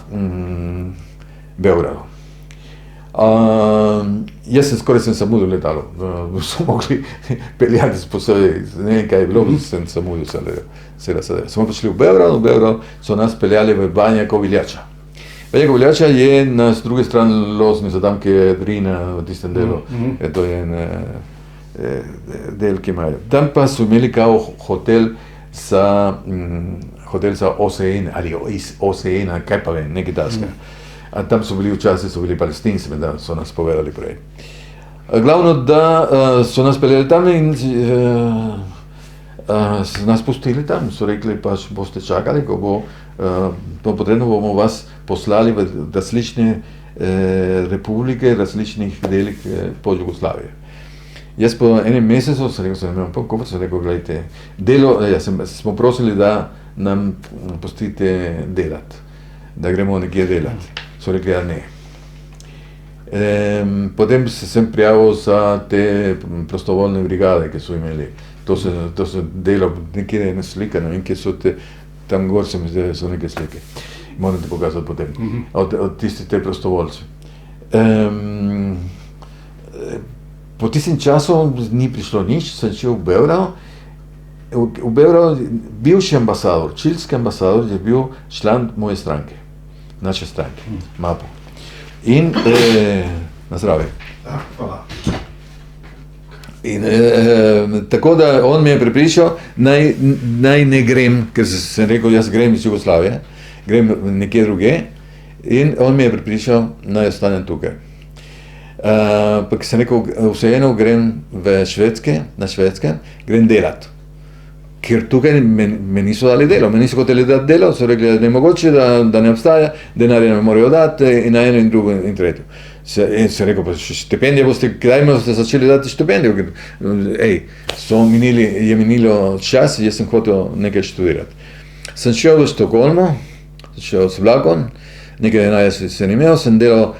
Beograd. Jaz sem skoraj zamudil letalo, so mogli peljati po sebi, ne vem kaj je bilo, sem zamudil cela zadeva. Smo prišli v Beograd so nas peljali v Banja Koviljača. Banja Koviljača je na drugi strani Loznice, tam, ki je Drina v tistem delu, to je en del, ki imajo. Tam pa so imeli kao hotel za OCN ali iz OCN, kaj pa vem, nekaj taska. Tam so bili včasih, so bili Palestinci, da so nas povedali prej. Glavno, da so nas peljali tam in so nas pustili tam, so rekli, pa boste čakali, ko bo to potrebno, bomo vas poslali v različne republike, različnih delih po Jugoslaviji. Jaz po enem mesecu sem rekel, gledajte, delo, smo prosili, da nam pustite delati, da gremo nekje delati. So rekli, ja ne. Potem sem prijavil za te prostovoljne brigade, ki so imeli. To so delo, nekje ena slika, ne vem, kje so te, tam gor se mi zdaj so neke slike. Moram te pokazati potem, od tistih te prostovoljcev. Po tistem času ni prišlo nič, sem šel v Beograd. V Beograd bivši ambasador, čilski ambasador je bil član moje stranke. Naše stranke, MAPO. In, na zdravje. Hvala. In, tako da on me je prepričal, naj ne grem, ker sem rekel, jaz grem iz Jugoslavije, grem nekje druge, in on me je prepričal, naj ostanem tukaj. Pa sem rekel, vseeno grem na Švedske, grem delati. Ker tukaj me niso dali delo, me niso hoteli dati delo, so rekli, da je mogoče, da ne obstaja, denarja ne morajo dati in na eno in drugo in tretjo. Sem rekel, pa štipendije boste, kdaj boste začeli dati štipendijo? Je minilo čas, jaz sem hotel nekaj študirati. Sem šel v Štokholmu, šel s vlakom, nekaj denarja sem imel, sem delal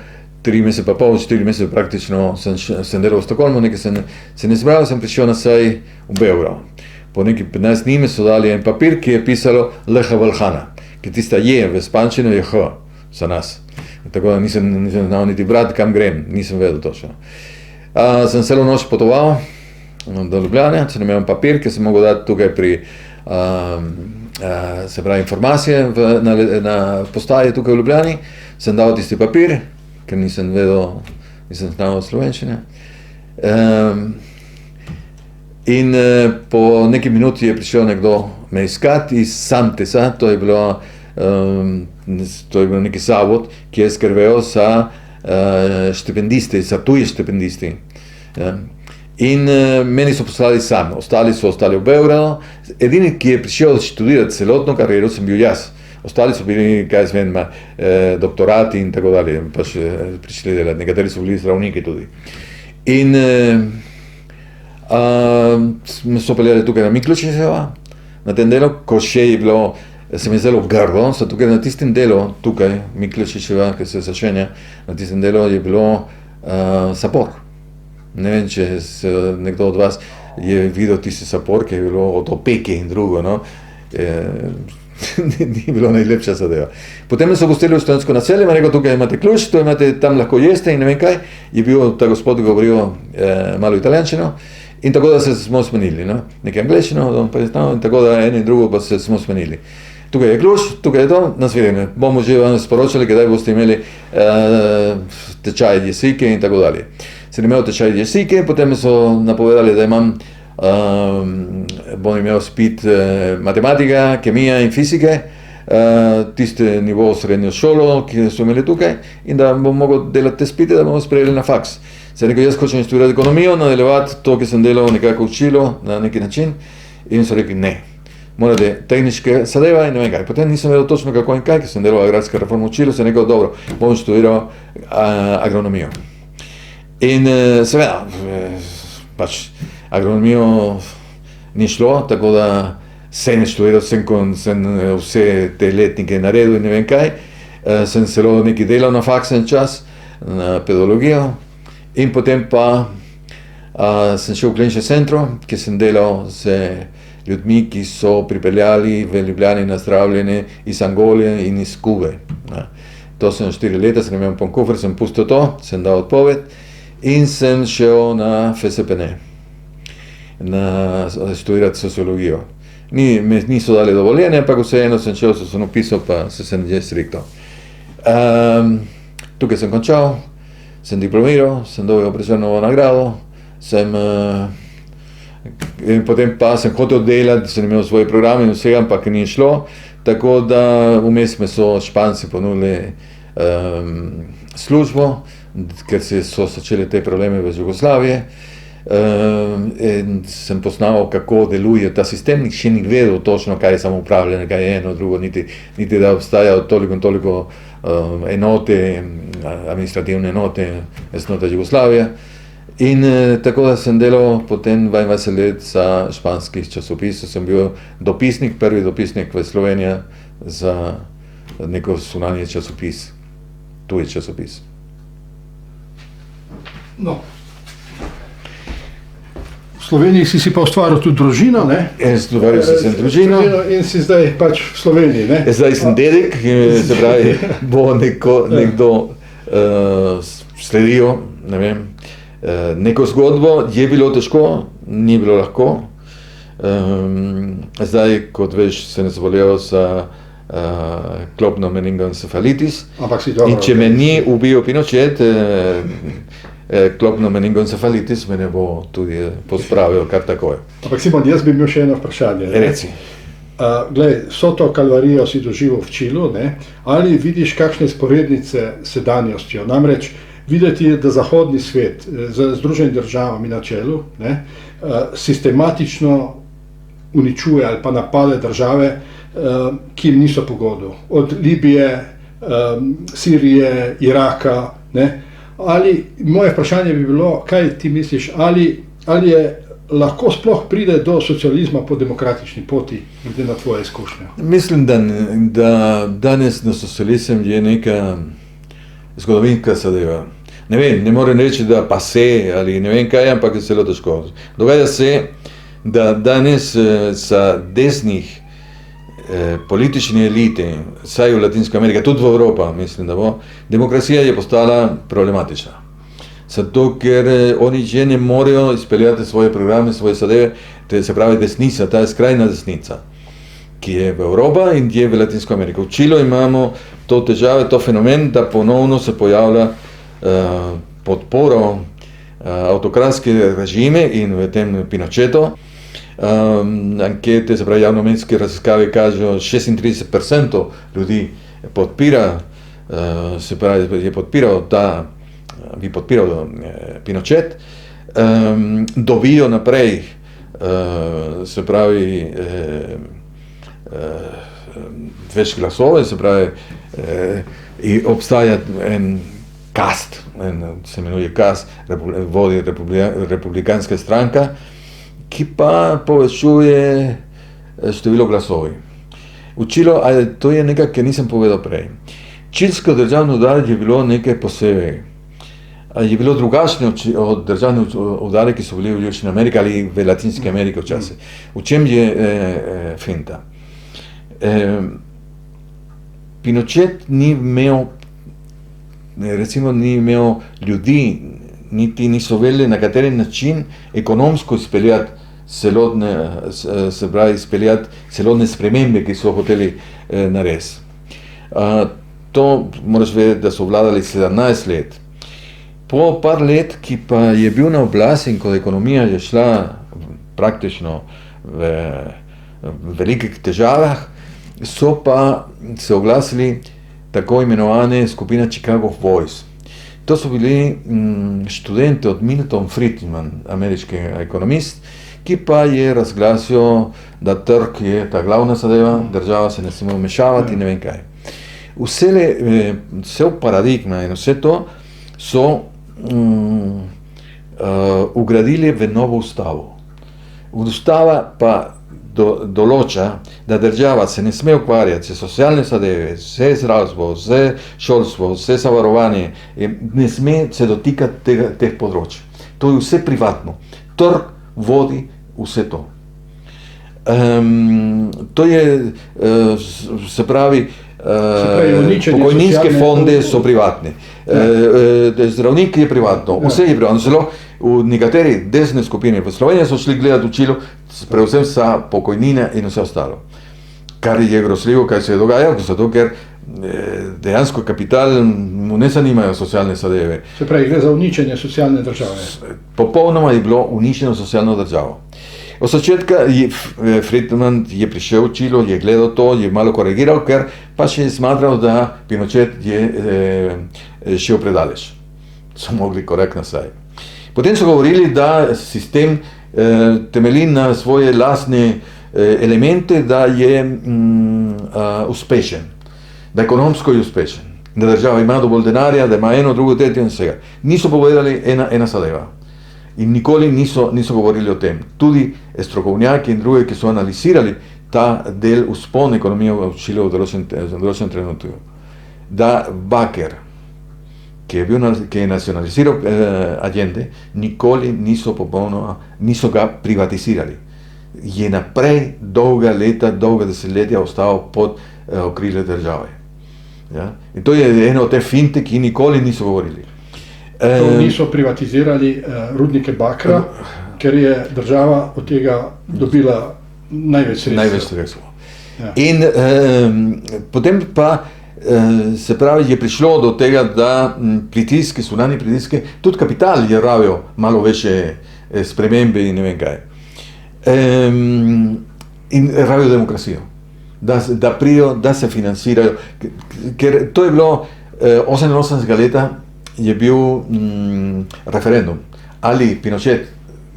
3 mesece pa pol, 4 mesece praktično sem delal v Štokholmu, nekaj sem izbral, sem prišel nazaj v Beograd. Po nekaj 15 dni so dali en papir, ki je pisalo Leha Valhana, ki tista je v španščini je H za nas. Tako da nisem znal niti brati, kam grem, nisem vedel točno. Sem celo noč potoval do Ljubljane, sem imel papir, ki sem mogel dati tukaj pri se pravi informacije na postaji tukaj v Ljubljani, sem dal tisti papir, ker nisem vedel, nisem znal slovenščine. In po neki minuti je prišel nekdo me iskati iz Santesa, to je bilo neki zavod, ki je skrbel za štipendiste, za tuje štipendisti. In meni so poslali sam, ostali so ostali v Beogradu. Edini, ki je prišel študirati celotno kariero, sem bil jaz. Ostali so bili, kaj zvem, doktorati in tako dalje, pa še prišli delati, nekateri so bili zdravniki tudi. In so peljali tukaj na Miklošičeva, na tem delu, ko še je bilo, se mi je zelo grdo, so tukaj na tistem delu, tukaj Miklošičeva, ki se začenja, na tistem delu je bilo zapor. Ne vem, če nekdo od vas je videl tisti zapor, ki je bilo od opeke in drugo, no. Ni bilo najlepša zadeva. Potem so gostili v študentsko naselje, in rekel, tukaj imate ključ, to imate, tam lahko jeste in ne vem kaj. Je bil ta gospod govoril malo italijančino in tako da se smo smenili, no. Nekaj angleščino, pa je znal in tako da en in drugo pa se smo smenili. Tukaj je ključ, tukaj je to, nasvidenje. Bomo že vam sporočali, kdaj boste imeli tečaj jesike in tako dalje. Sem imel tečaj jesike, potem so napovedali, da imam bom imel spit matematika, kemija in fizike, tiste nivo srednjo šolo, ki so imeli tukaj, in da bom mogel delati te spite, da bomo sprejeli na faks. Sem rekel, jaz hočem študirati ekonomijo, nadaljevati to, ki sem delal nekako učilo na neki način, in so rekli, ne, morate tehničke zadeva in ne vem kaj. Potem nisem vedel točno kako in kaj, ker sem delal agrarska reforma učilo, sem rekel, dobro, bom študiral agronomijo. In seveda, pač agronomijo ni šlo, tako da sem študiral, sem vse te letnike naredil in ne vem kaj. Sem celo nekaj delal na faksen čas, na pedologijo. In potem pa sem šel v klinično centro, kjer sem delal z ljudmi, ki so pripeljali v Ljubljani na zdravljenje iz Angole in iz Kube. To sem 4 leta, sem imel Ponkofer, sem pustil to, sem dal odpoved in sem šel na FSPN, študirati sociologijo. Niso dali dovoljenje, ampak vseeno sem šel, sem upisal, pa sem že striktal. Tukaj sem končal, sem diplomiral, sem dobil Prešernovo nagrado, in potem pa sem hotel delati, sem imel svoje programe in vsega, ampak ni šlo, tako da vmes me so Španci ponudili službo, ker so začeli te probleme v Jugoslaviji, in sem poznal, kako deluje ta sistem, še ni vedel točno, kaj je samoupravljanje, kaj je eno, drugo, niti da obstajajo toliko in toliko enote, administrativne enote, enota Jugoslavije. In tako da sem delal potem 22 let za španskih časopisov, sem bil dopisnik, prvi dopisnik v Sloveniji za neko zunanji časopis, tuji časopis. No. V Sloveniji si pa ustvaril tudi družino, ne? Ustvaril sem družino. In si zdaj pač v Sloveniji, ne? Zdaj sem dedek, se pravi, bo nekdo sledil, ne vem, neko zgodbo. Je bilo težko, ni bilo lahko. Zdaj, kot veš, sem zbolel za klopno meningoencefalitis. In če me ni ubil Pinochet, klopno meningoencefalitis me ne bo tudi pospravil kar takoj. Ampak Simon, jaz bi imel še eno vprašanje. Reci. Glej, vso to kalvarijo si doživel v Čilu, ne? Ali vidiš kakšne sporednice s sedanjostjo? Namreč videti je, da zahodni svet z Združenimi državami na čelu, ne, sistematično uničuje ali pa napade države, ki jim niso po godu. Od Libije, Sirije, Iraka, ne? Moje vprašanje bi bilo, kaj ti misliš, ali je lahko sploh pride do socializma po demokratični poti, glede na tvoje izkušnje? Mislim, da danes na socializem je neka zgodovinska zadeva. Ne vem, ne morem reči, da pa se ali ne vem kaj, ampak je zelo težko. Dogaja se, da danes za desnih politične elite, saj v Latinsko Ameriko, tudi v Evropa, mislim, da bo, demokracija je postala problematična. Zato, ker oni že ne morejo izpeljati svoje programe, svoje zadeve, se pravi desnica, ta je skrajna desnica, ki je v Evropa in je v Latinsko Ameriko. V Čilu imamo to težave, to fenomen, da ponovno se pojavlja podporo avtokratske režime in v tem Pinochetu. Ankete, se pravi javnomnenjske raziskave kažejo, 36% ljudi podpira, se pravi, je podpiral bi podpiral Pinochet, dobijo naprej, se pravi, več glasov, se pravi, obstaja en kast, se imenuje kast, vodi republikanska stranka, ki pa povečuje število glasov. V Čilu, to je nekaj, kar nisem povedal prej. Čilsko državno udarje je bilo nekaj posebej. je bilo drugačno od državnih udarov, ki so bili v Južni Ameriki ali v Latinski Ameriki včasih. V čem je finta? Pinochet ni imel, recimo ni imel ljudi, niti niso vedeli, na kateri način ekonomsko izpeljati celotne spremembe, ki so hoteli narediti. To moraš vedeti, da so vladali 17 let. Po par let, ki pa je bil na oblasti in ko ekonomija je šla praktično v velikih težavah, so pa se oglasili tako imenovane skupina Chicago Boys. To so bili študenti od Milton Friedman, ameriški ekonomist, ki pa je razglasil, da trg je ta glavna zadeva, država se ne sme vmešavati in ne vem kaj. Vse paradigma in vse to so ugradili v novo ustavo. Ustava pa določa, da država se ne sme ukvarjati s socialne zadeve, z zdravstvo, z šolstvo, z zavarovanje, ne sme se dotikati teh področij. To je vse privatno. Trg vodi vse to. To je, se pravi, pokojninske fonde so privatne, zdravnik je privatno, vse je privatno. Zelo v nekateri desne skupine v Sloveniji so šli gledati učilo, predvsem za pokojnine in vse ostalo. Kar je grozljivo, kaj se je dogajalo, zato ker dejansko kapital mu ne zanimajo socialne zadeve. Se pravi, gre za uničenje socialne države. Popolnoma je bilo uničeno socialno državo. Od začetka Friedman je prišel v Čilo, je gledal to, je malo korigiral, ker pa še je smatral, da Pinochet je šel predaleč. So mogli korak nazaj. Potem so govorili, da sistem temelji na svoje lastne elemente, da je uspešen, da ekonomsko je uspešen, da država ima dovolj denarja, da ima eno, drugo, tretje in vsega. Niso povedali ena zadeva. In nikoli niso govorili o tem. Tudi strokovnjaki in drugi, ki so analizirali ta del vzpon ekonomije v Čilu v določenem trenutku. Da Baker, ki je nacionaliziral Allende, nikoli niso ga privatizirali. Je naprej dolga leta, dolga desetletja ostal pod okrilje države. Ja? In to je eno od te finte, ki nikoli niso govorili. To niso privatizirali rudnike bakra, ker je država od tega dobila največ sredstev. Ja. In potem pa se pravi, je prišlo do tega, da pritiske, zunanje pritiske, tudi kapital je rabil malo večje spremembe in ne vem kaj. In rabil demokracijo, da prijo, da se financirajo, ker to je bilo 88. leta, je bil referendum, ali Pinochet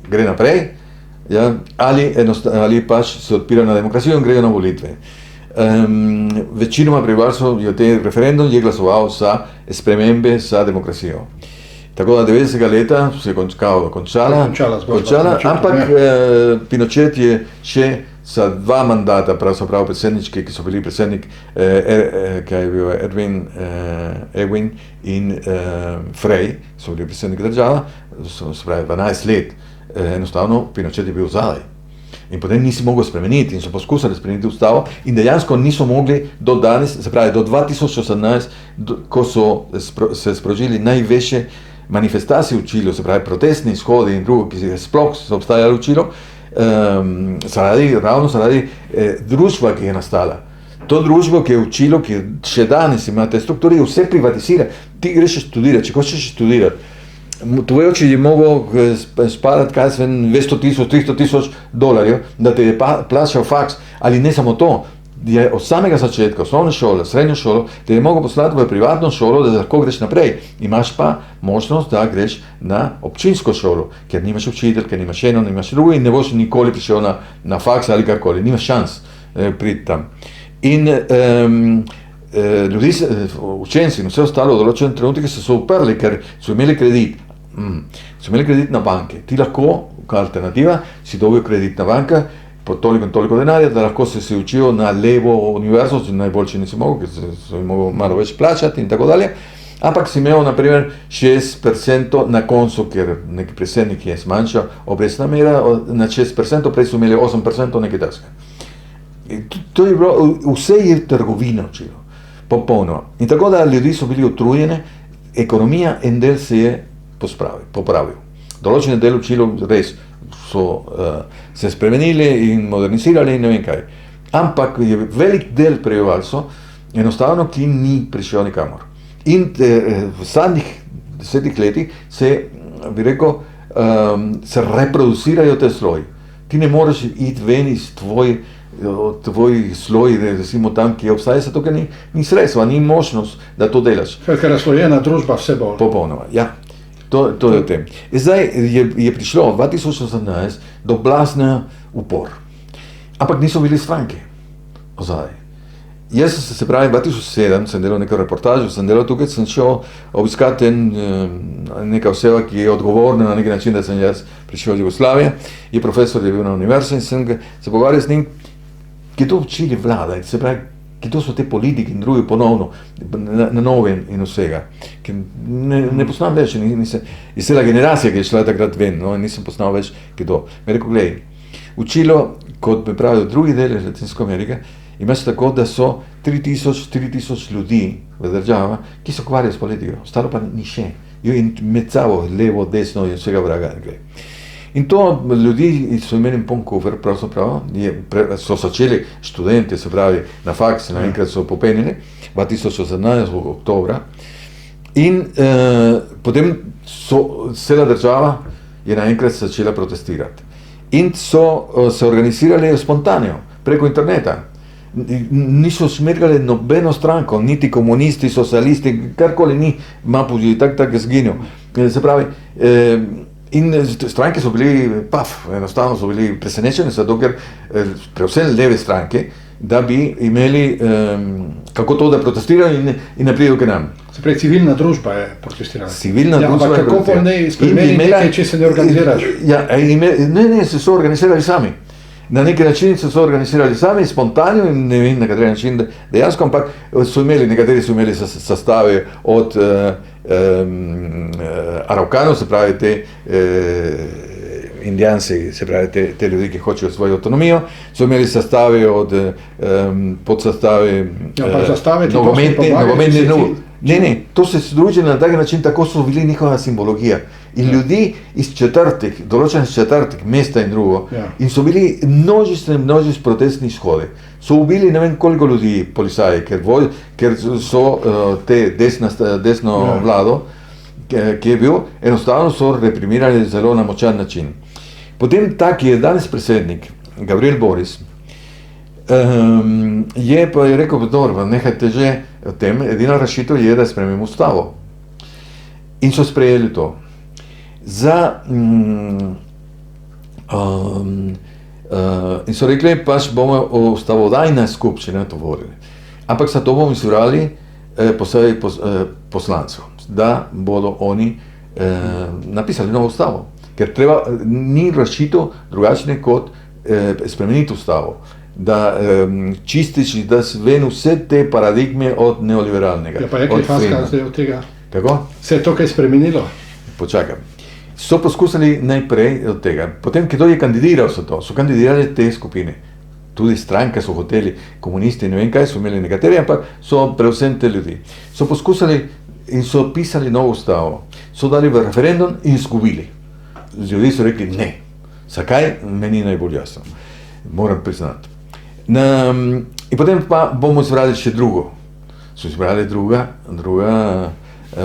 gre naprej, ja, ali pač se odpira na demokracijo in grejo na volitve. Večinoma prebivalstvo je v tem referendum je glasoval za spremembe, za demokracijo. Tako da 90. leta se je končala, ampak Pinochet je še za 2 mandata, pravzaprav predsednički, ki so bili predsednik, kaj je bil Ewing in Frey, so bili predsednik država, se pravi 12 let, enostavno Pinochet je bil zadaj. In potem nisi mogel spremeniti in so poskusili spremeniti ustavo in dejansko niso mogli do danes, se pravi do 2018, ko so se sprožili največje manifestacije v Čilu, se pravi protestni izhodi in drugo, ki sploh so obstajali v Čilu, ravno zaradi družba, ki je nastala. To družbo, ki je v Čilu, ki še danes ima te strukture, vse privatizira. Ti greš študirati, če hočeš študirati. Tvoj oče je mogel spadati, kaj se 200,000, 300,000 dolarjev, da te je plačal faks, ali ne samo to, je od samega začetka, osnovne šole, srednjo šolo, te je mogel poslati v privatno šolo, da lahko greš naprej. Imaš pa možnost, da greš na občinsko šolo, ker nimaš učitelj, ker nimaš eno, nimaš drugo in ne boš nikoli prišel na faks ali karkoli, nimaš šans priti tam. In ljudi, učenci in vse ostalo v določenem trenutku so uprli, ker so imeli kredit. So imeli kredit na banke. Ti lahko, kot alternativa, si dobil kredit na banka, po toliko in toliko denarja, da lahko se učijo na levo univerzo, najboljši nisi mogel, ker so jim mogel malo več plačati in tako dalje. Ampak si imel naprimer 6% na koncu, ker neki predsednik je zmanjšal obrestna mera na 6%, prej so imeli 8% nekaj takega. To je bilo, vse je trgovina učilo, popolnoma. In tako da ljudi so bili utrujeni, ekonomija en del se je popravil. Določene del učilo res so se spremenili in modernizirali in ne vem kaj. Ampak je velik del prebivalstva enostavno, ki ni prišel nikamor. In v zadnjih 10 letih se, bi rekel, se reproducirajo te sloji. Ti ne moreš iti ven iz tvoj sloj, recimo tam, ki obstaja, zato ker ni sredstva, ni možnost, da to delaš. Ker je razslojena družba vse bolj. Popolnoma, ja. To je o tem. Zdaj je prišlo 2018 do blazna upor. Ampak niso bili stranke ozadaj. Jaz se pravi, 2007 sem delal neko reportažo, sem delal tukaj, sem šel obiskati neka oseba, ki je odgovorna na neki način, da sem jaz prišel iz Jugoslavije, je profesor, je bil na univerzi in sem se pogovarjal z njim, ki to učili vlada, se pravi, ki to so te politiki in drugi ponovno, na novo in vsega. Ker ne poznam več, iz cela generacija, ki je šla takrat ven, no, nisem poznal več, ki to. Me rekel, gledaj, učilo, kot me pravijo drugi deli Latinske Amerike, imaš tako, da so 3000 ljudi v državah, ki se ukvarjajo s politiko, ostalo pa ni še. In med sabo, levo, desno in vsega vraga. In to ljudi so imeli poln kufer, pravzaprav, so začeli študenti, se pravi, na faks, naenkrat so popenili, 2018 v oktobra, in potem cela država je naenkrat začela protestirati. In so se organizirali spontano, preko interneta. Niso smergali nobeno stranko, niti komunisti, socialisti, karkoli ni, Mapuji, tak zginil. Se pravi, in stranke so bili, enostavno so bili presenečeni, zato ker predvsem leve stranke, da bi imeli, kako to, da protestirajo in ne pridejo k nam. Se pravi, civilna družba je protestirala. Civilna družba je protestirala. Ampak kako pa ne spremeni nekaj, če se ne organiziraš? Ja, ne, se so organizirali sami. Na neki način so organizirali sami, spontano in ne vem na kateri način dejansko, ampak nekateri so imeli sestave od Araukanov, se pravi te Indijanci, se pravi te ljudi, ki hočejo svojo avtonomijo, so imeli sestave od podsestave nogometne. Ne, to se združili na tak način, tako so bili njihova simbologija. In ljudi iz četrtih, določenih četrtih, mesta in drugo, in so bili množični protestni shodi. So ubili ne vem koliko ljudi, policaji, ker so te desno vlado, ki je bil, enostavno so reprimirali zelo na močan način. Potem ta, ki je danes predsednik, Gabriel Boris, je pa je rekel, dobro, nehajte že o tem, edina rešitev je, da sprememo ustavo. In so sprejeli to. In so rekli, pač bomo ustavodajna skupščina to vodili. Ampak za to bomo izbrali posebej poslancev, da bodo oni napisali novo ustavo. Ker ni rešitev drugačne kot spremeniti ustavo. Da čistiš, da ven vse te paradigme od neoliberalnega. Ja, pa je kaj faska zdaj od tega? Kako? Se je to kaj spremenilo? Počakam. So poskusili najprej od tega. Potem, kdo je kandidiral za to, so kandidirali te skupine. Tudi stranke so hoteli, komunisti, ne vem kaj, so imeli nekateri, ampak so predvsem te ljudi. So poskusili in so pisali novo ustavo. So dali v referendum in izgubili. Ljudje so rekli ne. Zakaj? Meni najbolj jasno. Moram priznati. In potem pa bomo izbrali še drugo. So izbrali druga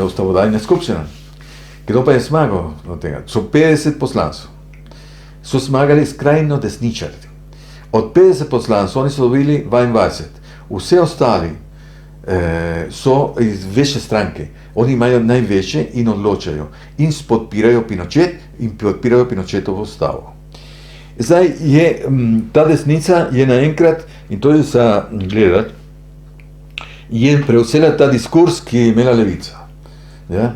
ustavodajna skupščina. Kdo pa je zmagal od tega? So 50 poslancev. So zmagali skrajno desničarji. Od 50 poslancev oni so dobili 22. Vse ostali so iz večje stranke. Oni imajo največje in odločajo. In podpirajo Pinochet in podpirajo Pinochetovo ustavo. Zdaj je, ta desnica je naenkrat, in to je za gledati, je prevzela ta diskurs, ki je imela levica. Ja?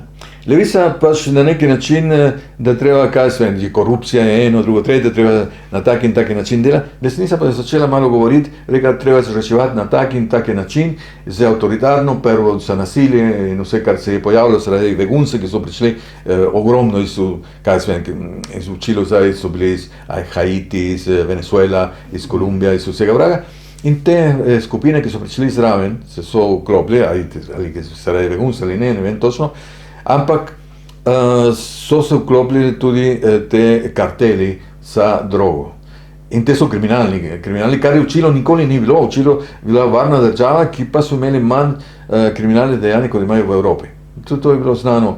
Levica pač na neki način, da treba, kaj se vem, korupcija je eno, drugo, tretje, treba na tak in taki način dela. Desnica pa je začela malo govoriti, rekla, treba se reševati na tak in taki način, z avtoritarno, prvo za nasilje in vse, kar se je pojavilo, zaradi beguncev, ki so prišli ogromno iz, kaj se vem, iz učilo zdaj, so bili iz Haiti, iz Venezuela, iz Kolumbija, iz vsega vraga. In te skupine, ki so prišli zraven, se so vklopili, ali zaradi beguncev ali ne vem točno, ampak so se vklopili tudi te karteli za drogo. In te so kriminalni, kar je učilo nikoli ni bilo, učilo bila varna država, ki pa so imeli manj kriminalnih dejanj, kot imajo v Evropi. To je bilo znano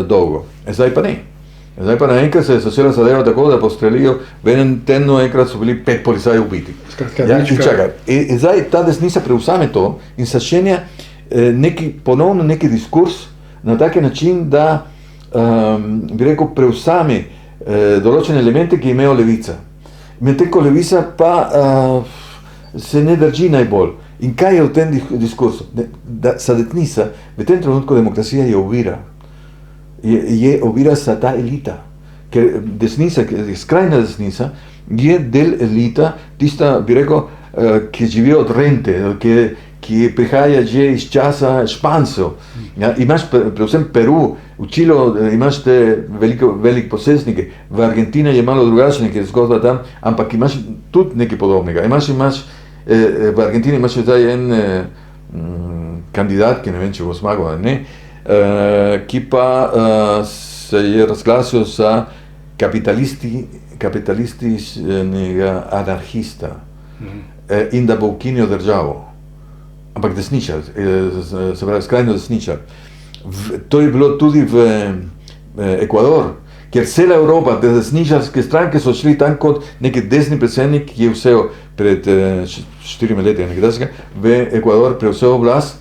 dolgo. Zdaj pa ne. Zdaj pa naenkrat se je začela zadeva tako, da postrelijo, v enem tednu enkrat so bili 5 policajev ubiti. In zdaj ta desnica preusame to in začenja ponovno neki diskurs na taki način, da bi rekel, preusame določene elemente, ki imajo levica. Medtem ko levica pa se ne drži najbolj. In kaj je v tem diskursu? Da sa desnica, v tem trenutku demokracija je ovira. Je ovira sa ta elita. Ker desnica, skrajna desnica, je del elita, tista, bi rekel, ki živi od rente, ki prihaja že iz časa Špancev. Ja, imaš predvsem Peru, učilo, imaš te velik posestnike, v Argentini je malo drugačne, ker je zgodba tam, ampak imaš tudi nekaj podobnega. V Argentini imaš zdaj en kandidat, ki ne vem, če bo zmagal, ne, ki pa se je razglasil za kapitalističnega anarhista in da bo ukinil državo. Ampak desničar, se pravi skrajno desničar. To je bilo tudi v Ekvador, kjer cela Evropa, te desničarske stranke so šli tam kot neki desni predsednik, ki je vsel pred 4 leti nekdajšnjega v Ekvador prevzel oblast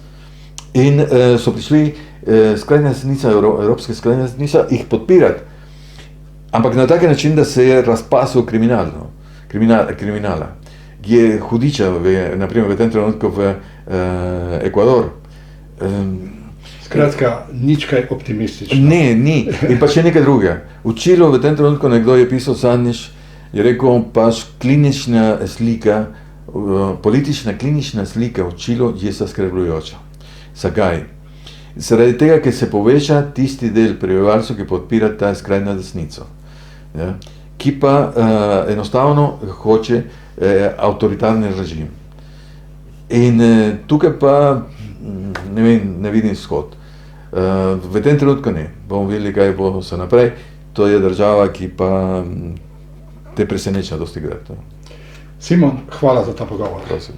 in so prišli skrajna desnica, evropska skrajna desnica, jih podpirati. Ampak na tak način, da se je razpasel kriminala. Je hudiča, naprimer v tem trenutku v Ekvador. Skratka, nič kaj optimistično. Ne, ni. In pa še nekaj drugega. Učilo v tem trenutku, nekdo je pisal zadnjič, je rekel, pač klinična slika, politična klinična slika učilo je zaskrbljujoča. Zakaj? Zaradi tega, ker se poveča tisti del prebivalcev, ki podpira ta skrajna desnico, ja, ki pa enostavno hoče avtoritarni režim. In tukaj pa ne vidim izhod. V tem trenutku ne. Bomo videli, kaj bo se naprej. To je država, ki pa te preseneča dosti krat. Simon, hvala za ta pogovor. Prosim.